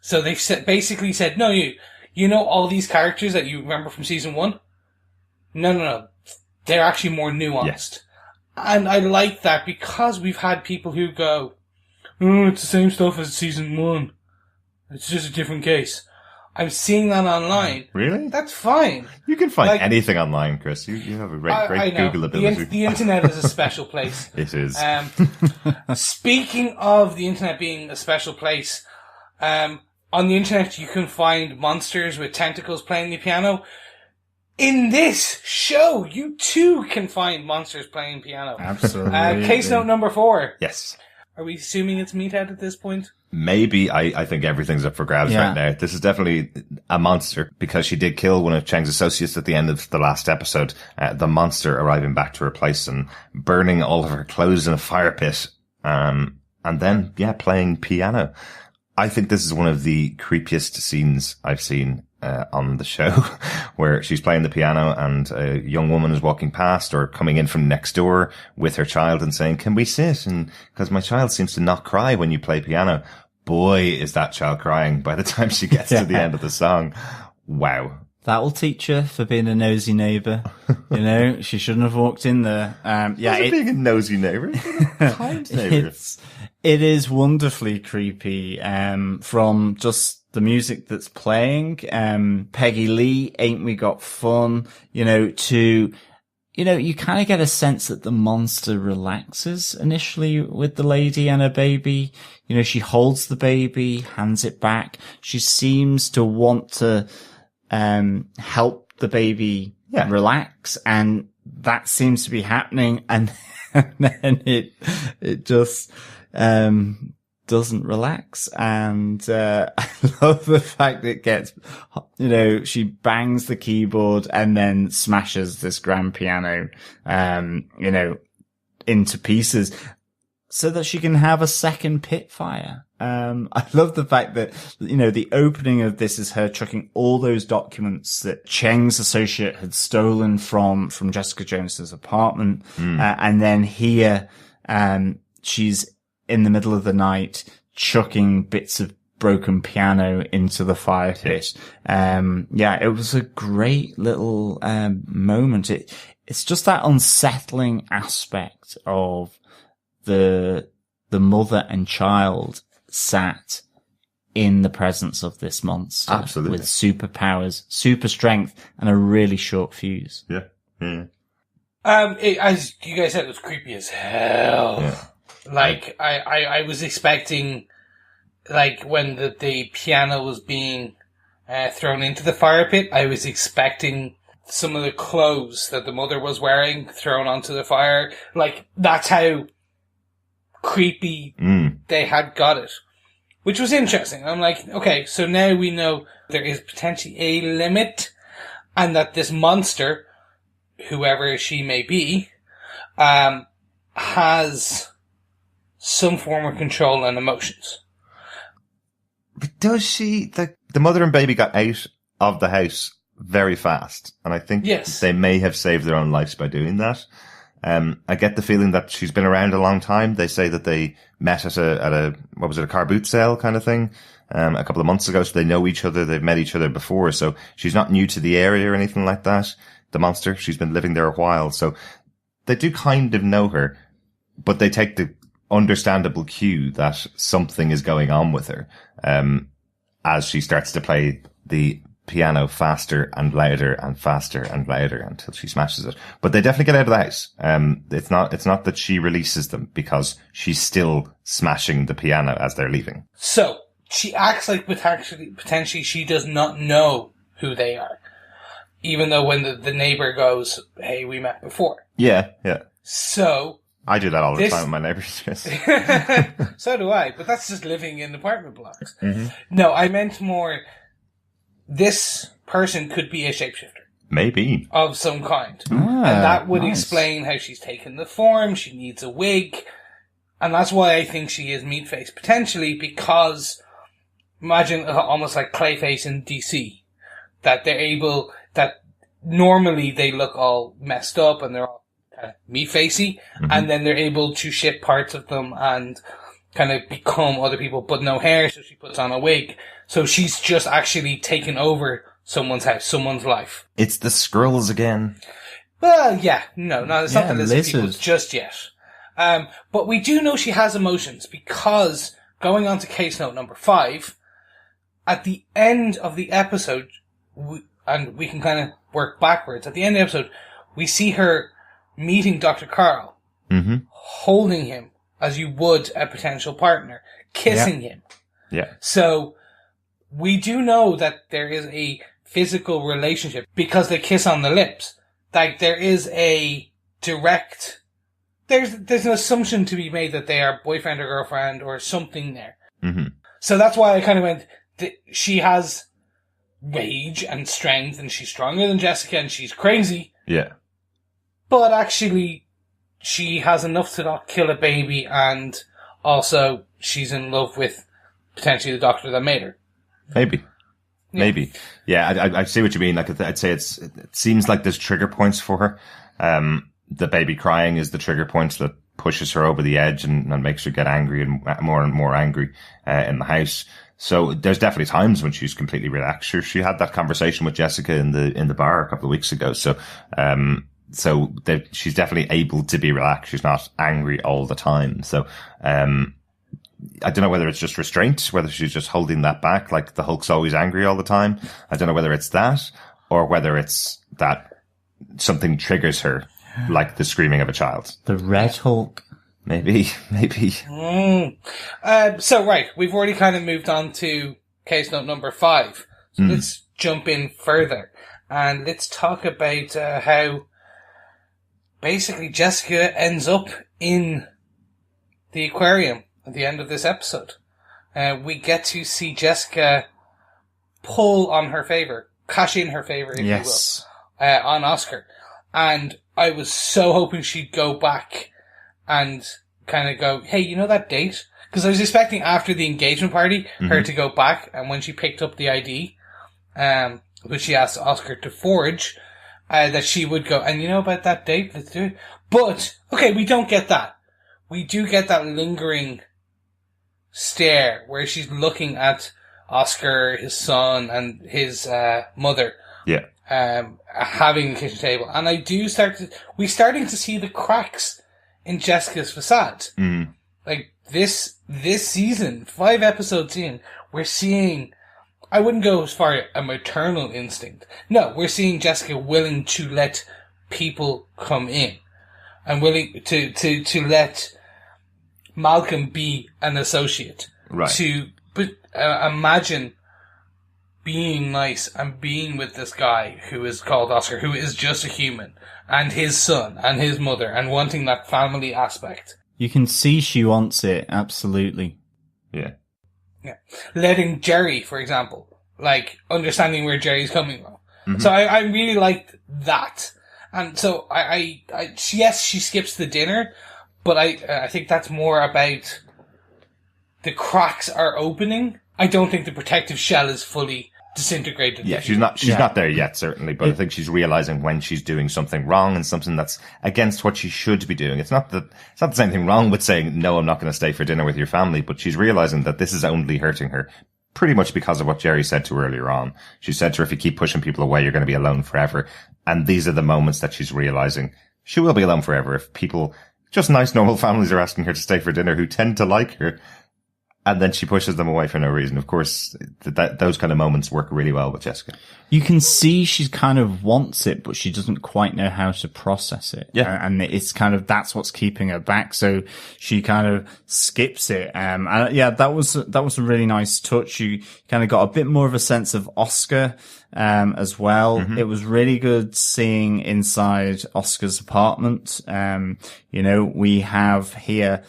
So they've basically said, no, you know all these characters that you remember from season 1? No. They're actually more nuanced. Yes. And I like that because we've had people who go, oh, it's the same stuff as season 1. It's just a different case. I'm seeing that online. Really? That's fine. You can find anything online, Chris. You have a great Google ability. The internet is a special place. It is. Speaking of the internet being a special place, on the internet you can find monsters with tentacles playing the piano. In this show, you too can find monsters playing piano. Absolutely. Case note number 4. Yes. Are we assuming it's Meathead at this point? Maybe. I think everything's up for grabs right now. This is definitely a monster because she did kill one of Cheng's associates at the end of the last episode. The monster arriving back to replace and burning all of her clothes in a fire pit. And then, playing piano. I think this is one of the creepiest scenes I've seen on the show, where she's playing the piano and a young woman is walking past or coming in from next door with her child and saying, can we sit? And because my child seems to not cry when you play piano. Boy, is that child crying by the time she gets to the end of the song. Wow. That will teach her for being a nosy neighbour. You know, she shouldn't have walked in there. Being a nosy neighbour. It is wonderfully creepy. From just the music that's playing, Peggy Lee, Ain't We Got Fun, to, you kind of get a sense that the monster relaxes initially with the lady and her baby. She holds the baby, hands it back. She seems to want to, help the baby relax, and that seems to be happening. And then it just, doesn't relax. And I love the fact it gets, she bangs the keyboard and then smashes this grand piano, into pieces so that she can have a second pit fire. I love the fact that, the opening of this is her chucking all those documents that Cheng's associate had stolen from Jessica Jones's apartment. And then here, she's in the middle of the night chucking bits of broken piano into the fire pit. It was a great little, moment. It's just that unsettling aspect of the mother and child sat in the presence of this monster. Absolutely. With superpowers, super strength, and a really short fuse. Yeah. As you guys said, it was creepy as hell. Yeah. Like, I was expecting, like, when the piano was being thrown into the fire pit, I was expecting some of the clothes that the mother was wearing thrown onto the fire. Like, that's how creepy they had got it. Which was interesting. I'm like, okay, so now we know there is potentially a limit, and that this monster, whoever she may be, has some form of control and emotions. But does she? The mother and baby got out of the house very fast, and I think they may have saved their own lives by doing that. I get the feeling that she's been around a long time. They say that they met at a car boot sale kind of thing, a couple of months ago. So they know each other. They've met each other before. So she's not new to the area or anything like that. The monster, she's been living there a while. So they do kind of know her, but they take the understandable cue that something is going on with her, as she starts to play the piano faster and louder and faster and louder until she smashes it. But they definitely get out of the house. It's not that she releases them, because she's still smashing the piano as they're leaving. So she acts like potentially she does not know who they are, even though when the neighbor goes, "Hey, we met before." Yeah. So I do that all the time with my neighbors. So do I, but that's just living in apartment blocks. Mm-hmm. No, I meant more. This person could be a shapeshifter. Maybe. Of some kind. And that would explain how she's taken the form. She needs a wig. And that's why I think she is Meatface, potentially, because imagine almost like Clayface in DC. That normally they look all messed up and they're all kind of meat-facey. Mm-hmm. And then they're able to shift parts of them and kind of become other people, but no hair, so she puts on a wig. So she's just actually taken over someone's house, someone's life. It's the Skrulls again. Well, yeah, no, it's not the lizard people just yet. But we do know she has emotions, because going on to case note number 5, at the end of the episode, and we can kind of work backwards, at the end of the episode, we see her meeting Dr. Karl, holding him as you would a potential partner, kissing him. Yeah. So we do know that there is a physical relationship because they kiss on the lips. Like, there is a direct, there's an assumption to be made that they are boyfriend or girlfriend or something there. Mm-hmm. So that's why I kind of went, she has rage and strength and she's stronger than Jessica and she's crazy. Yeah. But actually, she has enough to not kill a baby, and also she's in love with potentially the doctor that made her. Maybe. Yeah, I see what you mean. Like, I'd say it seems like there's trigger points for her. The baby crying is the trigger point that pushes her over the edge and makes her get angry and more angry in the house. So there's definitely times when she's completely relaxed. She had that conversation with Jessica in the bar a couple of weeks ago. So she's definitely able to be relaxed. She's not angry all the time. So, I don't know whether it's just restraint, whether she's just holding that back, like the Hulk's always angry all the time. I don't know whether it's that, or whether it's that something triggers her, like the screaming of a child. The Red Hulk. Maybe. So, right, we've already kind of moved on to case note number 5. So let's jump in further. And let's talk about how basically Jessica ends up in the aquarium at the end of this episode. we get to see Jessica pull on her favour, cash in her favour, if you will, on Oscar. And I was so hoping she'd go back and kind of go, hey, you know that date? Because I was expecting after the engagement party, her to go back, and when she picked up the ID, which she asked Oscar to forge, that she would go, and you know about that date? Let's do it. But, okay, we don't get that. We do get that lingering stare where she's looking at Oscar, his son, and his mother. Yeah. Having a kitchen table. And we're starting to see the cracks in Jessica's facade. Like, this season, 5 episodes in, we're seeing, I wouldn't go as far as a maternal instinct. No, we're seeing Jessica willing to let people come in. And willing to let Malcolm be an associate. Right. But imagine being nice and being with this guy who is called Oscar, who is just a human, and his son and his mother, and wanting that family aspect. You can see she wants it, absolutely. Yeah. Yeah. Letting Jeri, for example, like, understanding where Jeri's coming from. So I really liked that. And so yes, she skips the dinner, but I think that's more about the cracks are opening. I don't think the protective shell is fully disintegrated. Yeah, she's not there yet, certainly, but I think she's realizing when she's doing something wrong and something that's against what she should be doing. It's not the same thing wrong with saying, no, I'm not going to stay for dinner with your family, but she's realizing that this is only hurting her pretty much because of what Jeri said to her earlier on. She said to her, if you keep pushing people away, you're going to be alone forever. And these are the moments that she's realizing she will be alone forever if people, just nice normal families, are asking her to stay for dinner who tend to like her. And then she pushes them away for no reason. Of course, those kind of moments work really well with Jessica. You can see she kind of wants it, but she doesn't quite know how to process it. Yeah. And it's kind of, that's what's keeping her back. So she kind of skips it. And yeah, that was a really nice touch. You kind of got a bit more of a sense of Oscar, as well. It was really good seeing inside Oscar's apartment. We have here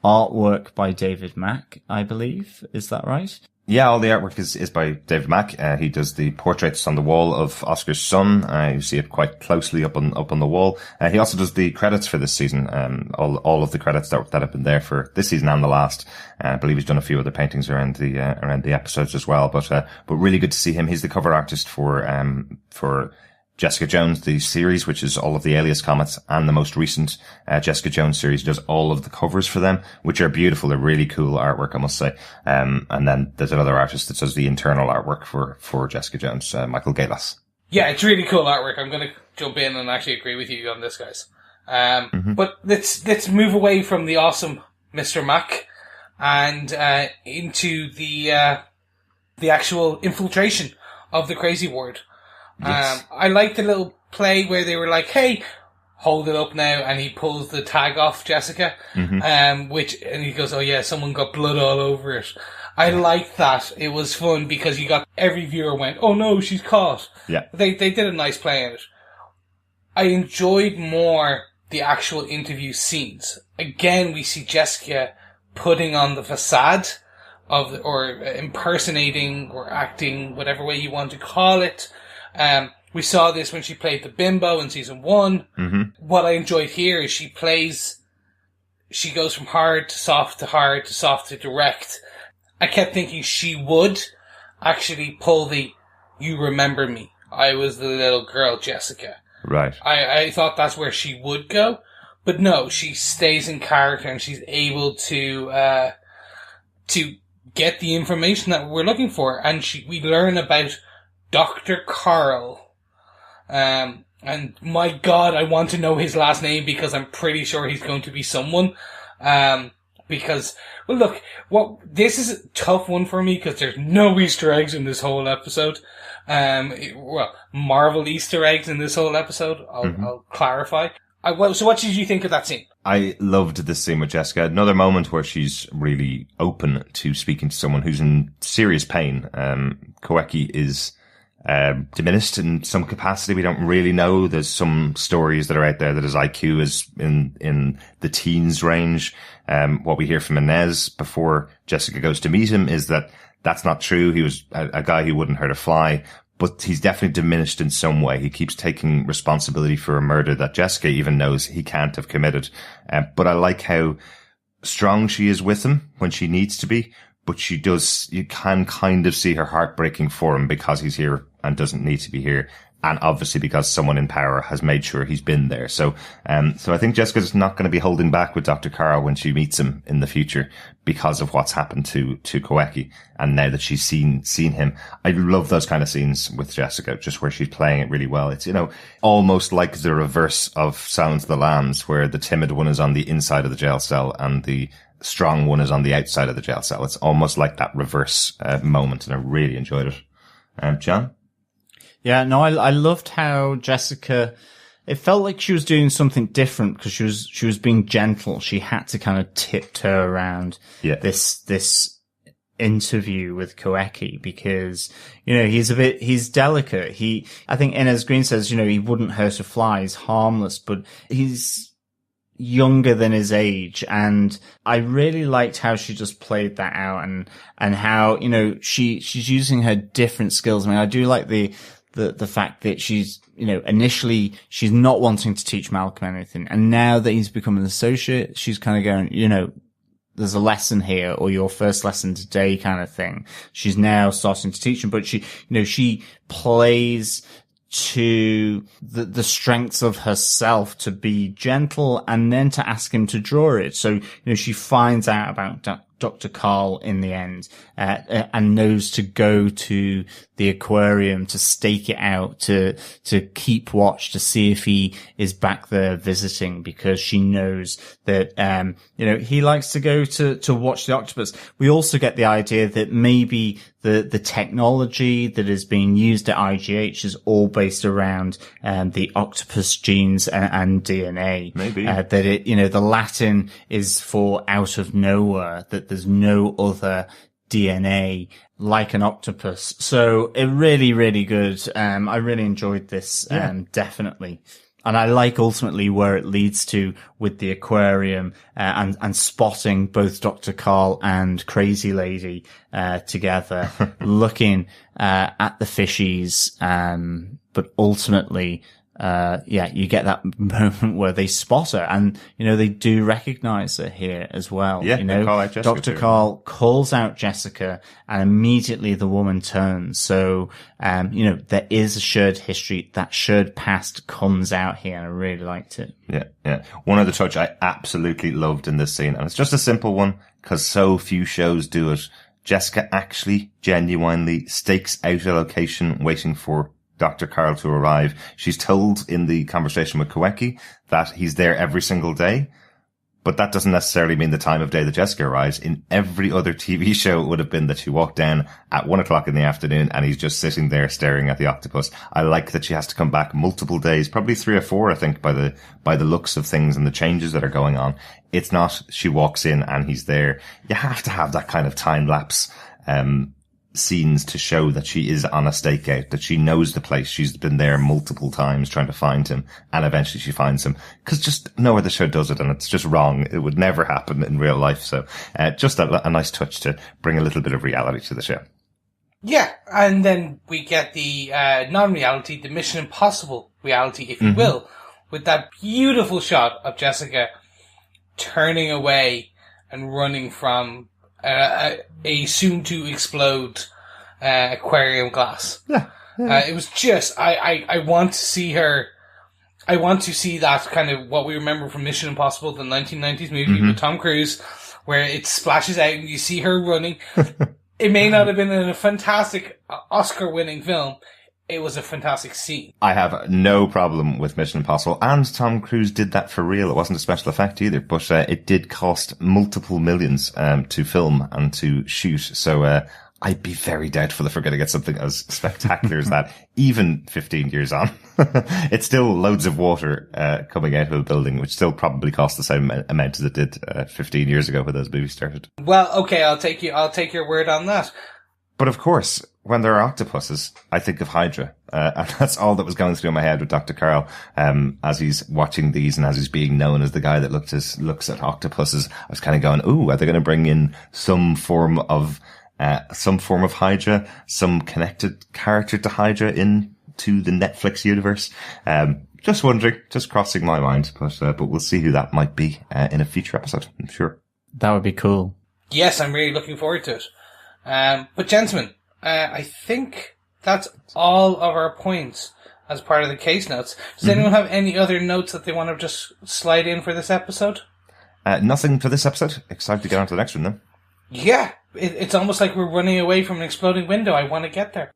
artwork by David Mack, I believe. Is that right? Yeah, all the artwork is by David Mack. He does the portraits on the wall of Oscar's son. You see it quite closely up on the wall. He also does the credits for this season. All of the credits that have been there for this season and the last. I believe he's done a few other paintings around the episodes as well. But really good to see him. He's the cover artist for Jessica Jones, the series, which is all of the Alias comics, and the most recent Jessica Jones series. He does all of the covers for them, which are beautiful. They're really cool artwork, I must say. And then there's another artist that does the internal artwork for Jessica Jones, Michael Galas. Yeah, it's really cool artwork. I'm going to jump in and actually agree with you on this, guys. But let's move away from the awesome Mr. Mack and into the actual infiltration of the crazy ward. Yes. I liked the little play where they were like, hey, hold it up now, and he pulls the tag off Jessica, and he goes, oh yeah, someone got blood all over it. I liked that. It was fun because every viewer went, oh no, she's caught. Yeah. They did a nice play in it. I enjoyed more the actual interview scenes. Again, we see Jessica putting on the facade or impersonating or acting, whatever way you want to call it. We saw this when she played the bimbo in season 1. What I enjoyed here is she goes from hard to soft to hard to soft to direct. I kept thinking she would actually pull the, you remember me. I was the little girl, Jessica. Right. I thought that's where she would go. But no, she stays in character and she's able to get the information that we're looking for. And we learn about Dr. Karl. And my God, I want to know his last name because I'm pretty sure he's going to be someone. Because, well, look, this is a tough one for me because there's no Easter eggs in this whole episode. Marvel Easter eggs in this whole episode. I'll clarify. So what did you think of that scene? I loved this scene with Jessica. Another moment where she's really open to speaking to someone who's in serious pain. Kawecki is diminished in some capacity. We don't really know. There's some stories that are out there that his IQ is in the teens range. What we hear from Inez before Jessica goes to meet him is that that's not true. He was a guy who wouldn't hurt a fly, but he's definitely diminished in some way. He keeps taking responsibility for a murder that Jessica even knows he can't have committed. But I like how strong she is with him when she needs to be, but you can kind of see her heart breaking for him because he's here and doesn't need to be here. And obviously because someone in power has made sure he's been there. So I think Jessica's not going to be holding back with Dr. Karl when she meets him in the future because of what's happened to Kawecki. And now that she's seen him, I love those kind of scenes with Jessica, just where she's playing it really well. It's, almost like the reverse of Silence of the Lambs, where the timid one is on the inside of the jail cell and the strong one is on the outside of the jail cell. It's almost like that reverse moment, and I really enjoyed it. John? Yeah, no, I loved how Jessica, it felt like she was doing something different because she was being gentle. She had to kind of tiptoe around this interview with Kawecki because, he's delicate. I think Inez Green says, he wouldn't hurt a fly. He's harmless, but he's younger than his age. And I really liked how she just played that out and how, she's using her different skills. I mean, I do like the fact that she's, initially she's not wanting to teach Malcolm anything. And now that he's become an associate, she's kind of going, there's a lesson here, or your first lesson today kind of thing. She's now starting to teach him, but she plays to the strengths of herself to be gentle and then to ask him to draw it. So, she finds out about Dr. Karl in the end, and knows to go to the aquarium to stake it out, to keep watch, to see if he is back there visiting, because she knows that, he likes to go to watch the octopus. We also get the idea that maybe the technology that is being used at IGH is all based around, the octopus genes and DNA. Maybe. That the Latin is for out of nowhere, that there's no other DNA like an octopus. So it really, really good. I really enjoyed this, definitely. And I like ultimately where it leads to with the aquarium, and spotting both Dr. Karl and Crazy Lady, together, looking, at the fishies. But ultimately, you get that moment where they spot her and, they do recognize her here as well. Yeah, they call out Jessica Dr. Karl calls out Jessica and immediately the woman turns. So, there is a shared history. That shared past comes out here and I really liked it. Yeah. One other touch I absolutely loved in this scene, and it's just a simple one because so few shows do it. Jessica actually genuinely stakes out a location waiting for Dr. Karl to arrive. She's told in the conversation with Kawecki that he's there every single day, but that doesn't necessarily mean the time of day that Jessica arrives. In every other TV show, it would have been that she walked down at 1:00 in the afternoon and he's just sitting there staring at the octopus. I like that she has to come back multiple days, probably 3 or 4, I think, by the looks of things and the changes that are going on. It's not she walks in and he's there. You have to have that kind of time lapse, scenes to show that she is on a stakeout, that she knows the place. She's been there multiple times trying to find him, and eventually she finds him. Because just no other show does it, and it's just wrong. It would never happen in real life. So just a nice touch to bring a little bit of reality to the show. Yeah, and then we get the non-reality, the Mission Impossible reality, if you will, with that beautiful shot of Jessica turning away and running from a soon-to-explode aquarium glass. Yeah. It was just, I want to see her, I want to see that kind of what we remember from Mission Impossible, the 1990s movie with Tom Cruise, where it splashes out and you see her running. It may not have been in a fantastic Oscar-winning film. It was a fantastic scene. I have no problem with Mission Impossible, and Tom Cruise did that for real. It wasn't a special effect either, but it did cost multiple millions to film and to shoot. So I'd be very doubtful if we're going to get something as spectacular as that, even 15 years on. It's still loads of water coming out of a building, which still probably cost the same amount as it did 15 years ago when those movies started. Well, okay, I'll take your word on that. But of course, when there are octopuses, I think of Hydra. And that's all that was going through my head with Dr. Karl, as he's watching these and as he's being known as the guy that looks at octopuses. I was kind of going, ooh, are they going to bring in some form of Hydra, some connected character to Hydra into the Netflix universe? Just wondering, just crossing my mind, but we'll see who that might be, in a future episode, I'm sure. That would be cool. Yes, I'm really looking forward to it. But gentlemen, I think that's all of our points as part of the case notes. Does anyone have any other notes that they want to just slide in for this episode? Nothing for this episode. Excited to get on to the next one then. Yeah, it's almost like we're running away from an exploding window. I want to get there.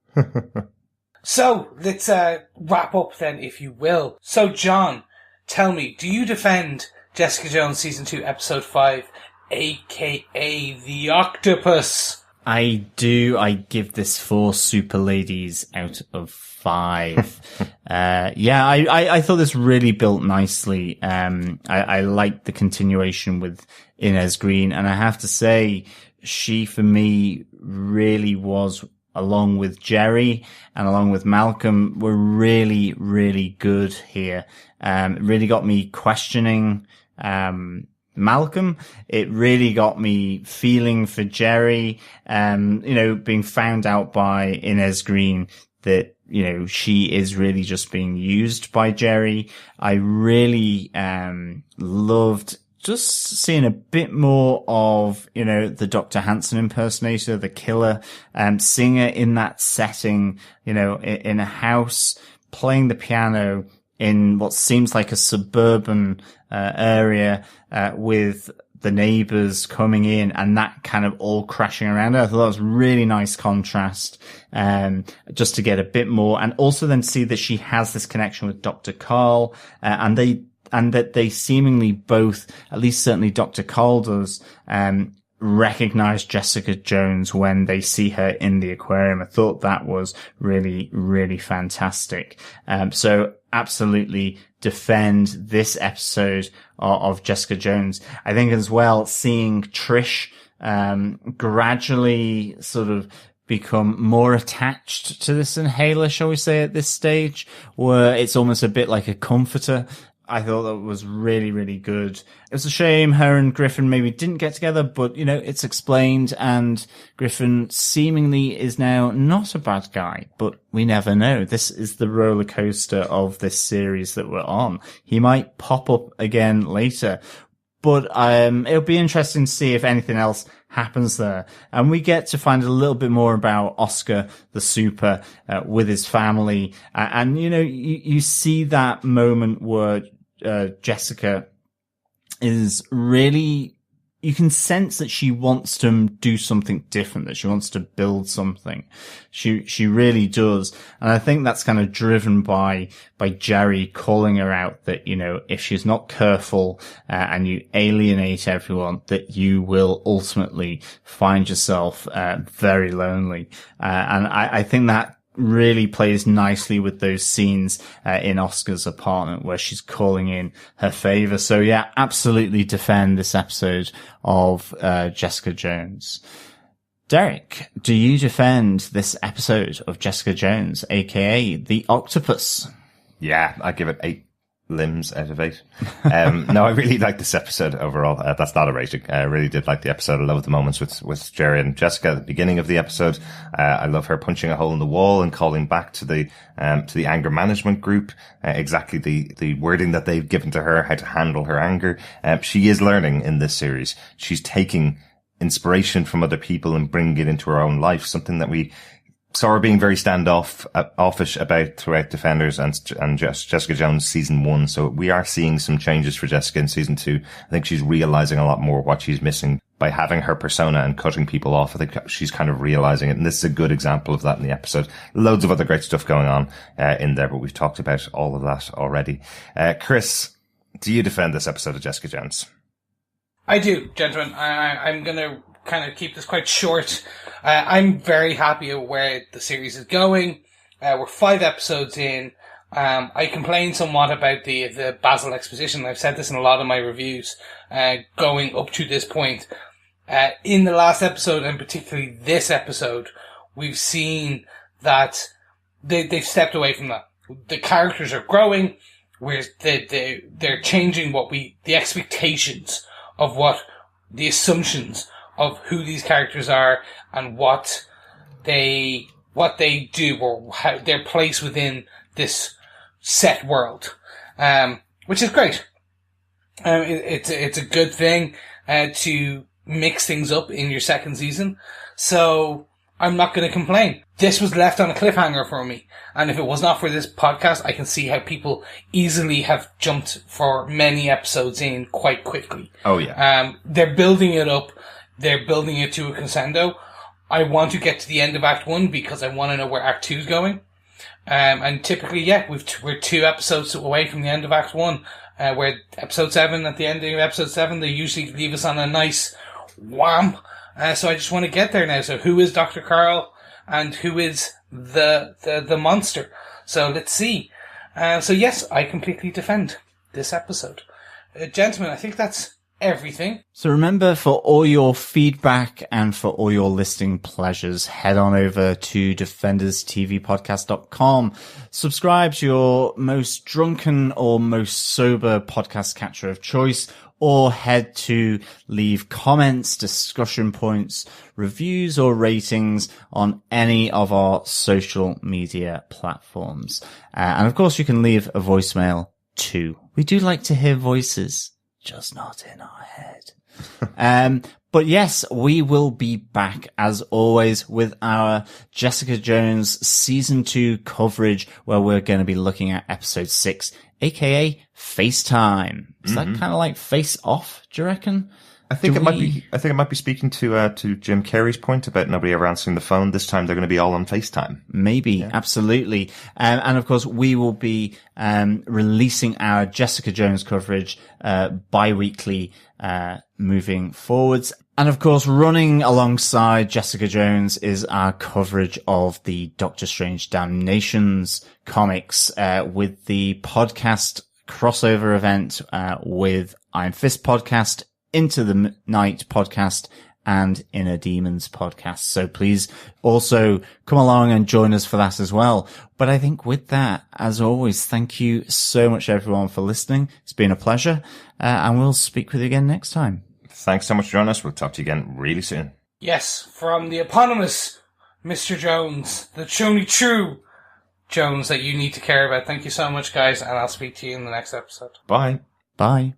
So, let's wrap up then, if you will. So, John, tell me, do you defend Jessica Jones Season 2, Episode 5, a.k.a. The Octopus? I do. I give this 4 super ladies out of 5. I thought this really built nicely. I liked the continuation with Inez Green, and I have to say, she, for me, really was, along with Jeri and along with Malcolm, were really, really good here. It really got me questioning, Malcolm. It really got me feeling for Jeri, being found out by Inez Green that, she is really just being used by Jeri. I really, loved just seeing a bit more of, the Dr. Hanson impersonator, the killer, singer in that setting, in a house, playing the piano in what seems like a suburban area, with the neighbors coming in and that kind of all crashing around her. I thought that was really nice contrast, just to get a bit more, and also then see that she has this connection with Dr. Karl, and that they seemingly both, at least certainly Dr. Karl does, recognize Jessica Jones when they see her in the aquarium. I thought that was really, really fantastic. So absolutely defend this episode of Jessica Jones. I think as well, seeing Trish, gradually sort of become more attached to this inhaler, shall we say, at this stage, where it's almost a bit like a comforter. I thought that was really, really good. It was a shame her and Griffin maybe didn't get together, but, it's explained, and Griffin seemingly is now not a bad guy, but we never know. This is the roller coaster of this series that we're on. He might pop up again later, but it'll be interesting to see if anything else happens there. And we get to find a little bit more about Oscar the Super, with his family. And, you see that moment where Jessica is really, you can sense that she wants to do something different, that she wants to build something. She really does. And I think that's kind of driven by Jeri calling her out that, if she's not careful, and you alienate everyone, that you will ultimately find yourself, very lonely. And I think that really plays nicely with those scenes in Oscar's apartment where she's calling in her favor. So yeah, absolutely defend this episode of Jessica Jones. Derek, do you defend this episode of Jessica Jones, aka The Octopus? Yeah, I give it 8 limbs out of 8. No, I really like this episode overall. That's not a rating. I really did like the episode. I love the moments with Jeri and Jessica at the beginning of the episode. I love her punching a hole in the wall and calling back to the anger management group, exactly the wording that they've given to her, how to handle her anger. She is learning in this series. She's taking inspiration from other people and bringing it into her own life, something that we saw her being very offish about throughout Defenders and Jessica Jones season 1. So we are seeing some changes for Jessica in season 2. I think she's realizing a lot more what she's missing by having her persona and cutting people off. I think she's kind of realizing it. And this is a good example of that in the episode. Loads of other great stuff going on in there, but we've talked about all of that already. Chris, do you defend this episode of Jessica Jones? I do, gentlemen. I'm going to kind of keep this quite short. I'm very happy with where the series is going. We're 5 episodes in. I complained somewhat about the Basil exposition. I've said this in a lot of my reviews, going up to this point. In the last episode, and particularly this episode, we've seen that they've stepped away from that. The characters are growing, where they're changing the expectations of the assumptions of who these characters are and what they do, or how their place within this set world, which is great. It's a good thing to mix things up in your second season, so I'm not going to complain. This was left on a cliffhanger for me, and if it was not for this podcast, I can see how people easily have jumped for many episodes in quite quickly. Oh yeah. They're building it up. They're building it to a crescendo. I want to get to the end of Act 1 because I want to know where Act 2 is going. And typically, we're 2 episodes away from the end of Act 1, where episode 7, at the end of episode 7, they usually leave us on a nice wham. So I just want to get there now. So who is Dr. Karl and who is the monster? So let's see. So yes, I completely defend this episode. Gentlemen, I think that's everything. So remember, for all your feedback and for all your listening pleasures, head on over to defenderstvpodcast.com. Subscribe to your most drunken or most sober podcast catcher of choice, or head to leave comments, discussion points, reviews, or ratings on any of our social media platforms. And of course, you can leave a voicemail too. We do like to hear voices, just not in our head. But yes, we will be back as always with our Jessica Jones season 2 coverage, where we're going to be looking at episode 6, aka FaceTime. Is that kind of like Face Off, do you reckon? I think it might be speaking to Jim Carrey's point about nobody ever answering the phone. This time they're going to be all on FaceTime. Maybe, yeah. Absolutely. And of course, we will be releasing our Jessica Jones coverage bi-weekly moving forwards. And of course, running alongside Jessica Jones is our coverage of the Doctor Strange Damnations comics with the podcast crossover event with Iron Fist podcast, Into the Night podcast, and Inner Demons podcast. So please also come along and join us for that as well. But I think with that, as always, thank you so much everyone for listening. It's been a pleasure, and we'll speak with you again next time. Thanks so much for joining us. We'll talk to you again really soon. Yes, from the eponymous Mr. Jones, the only true Jones that you need to care about. Thank you so much, guys, and I'll speak to you in the next episode. Bye. Bye.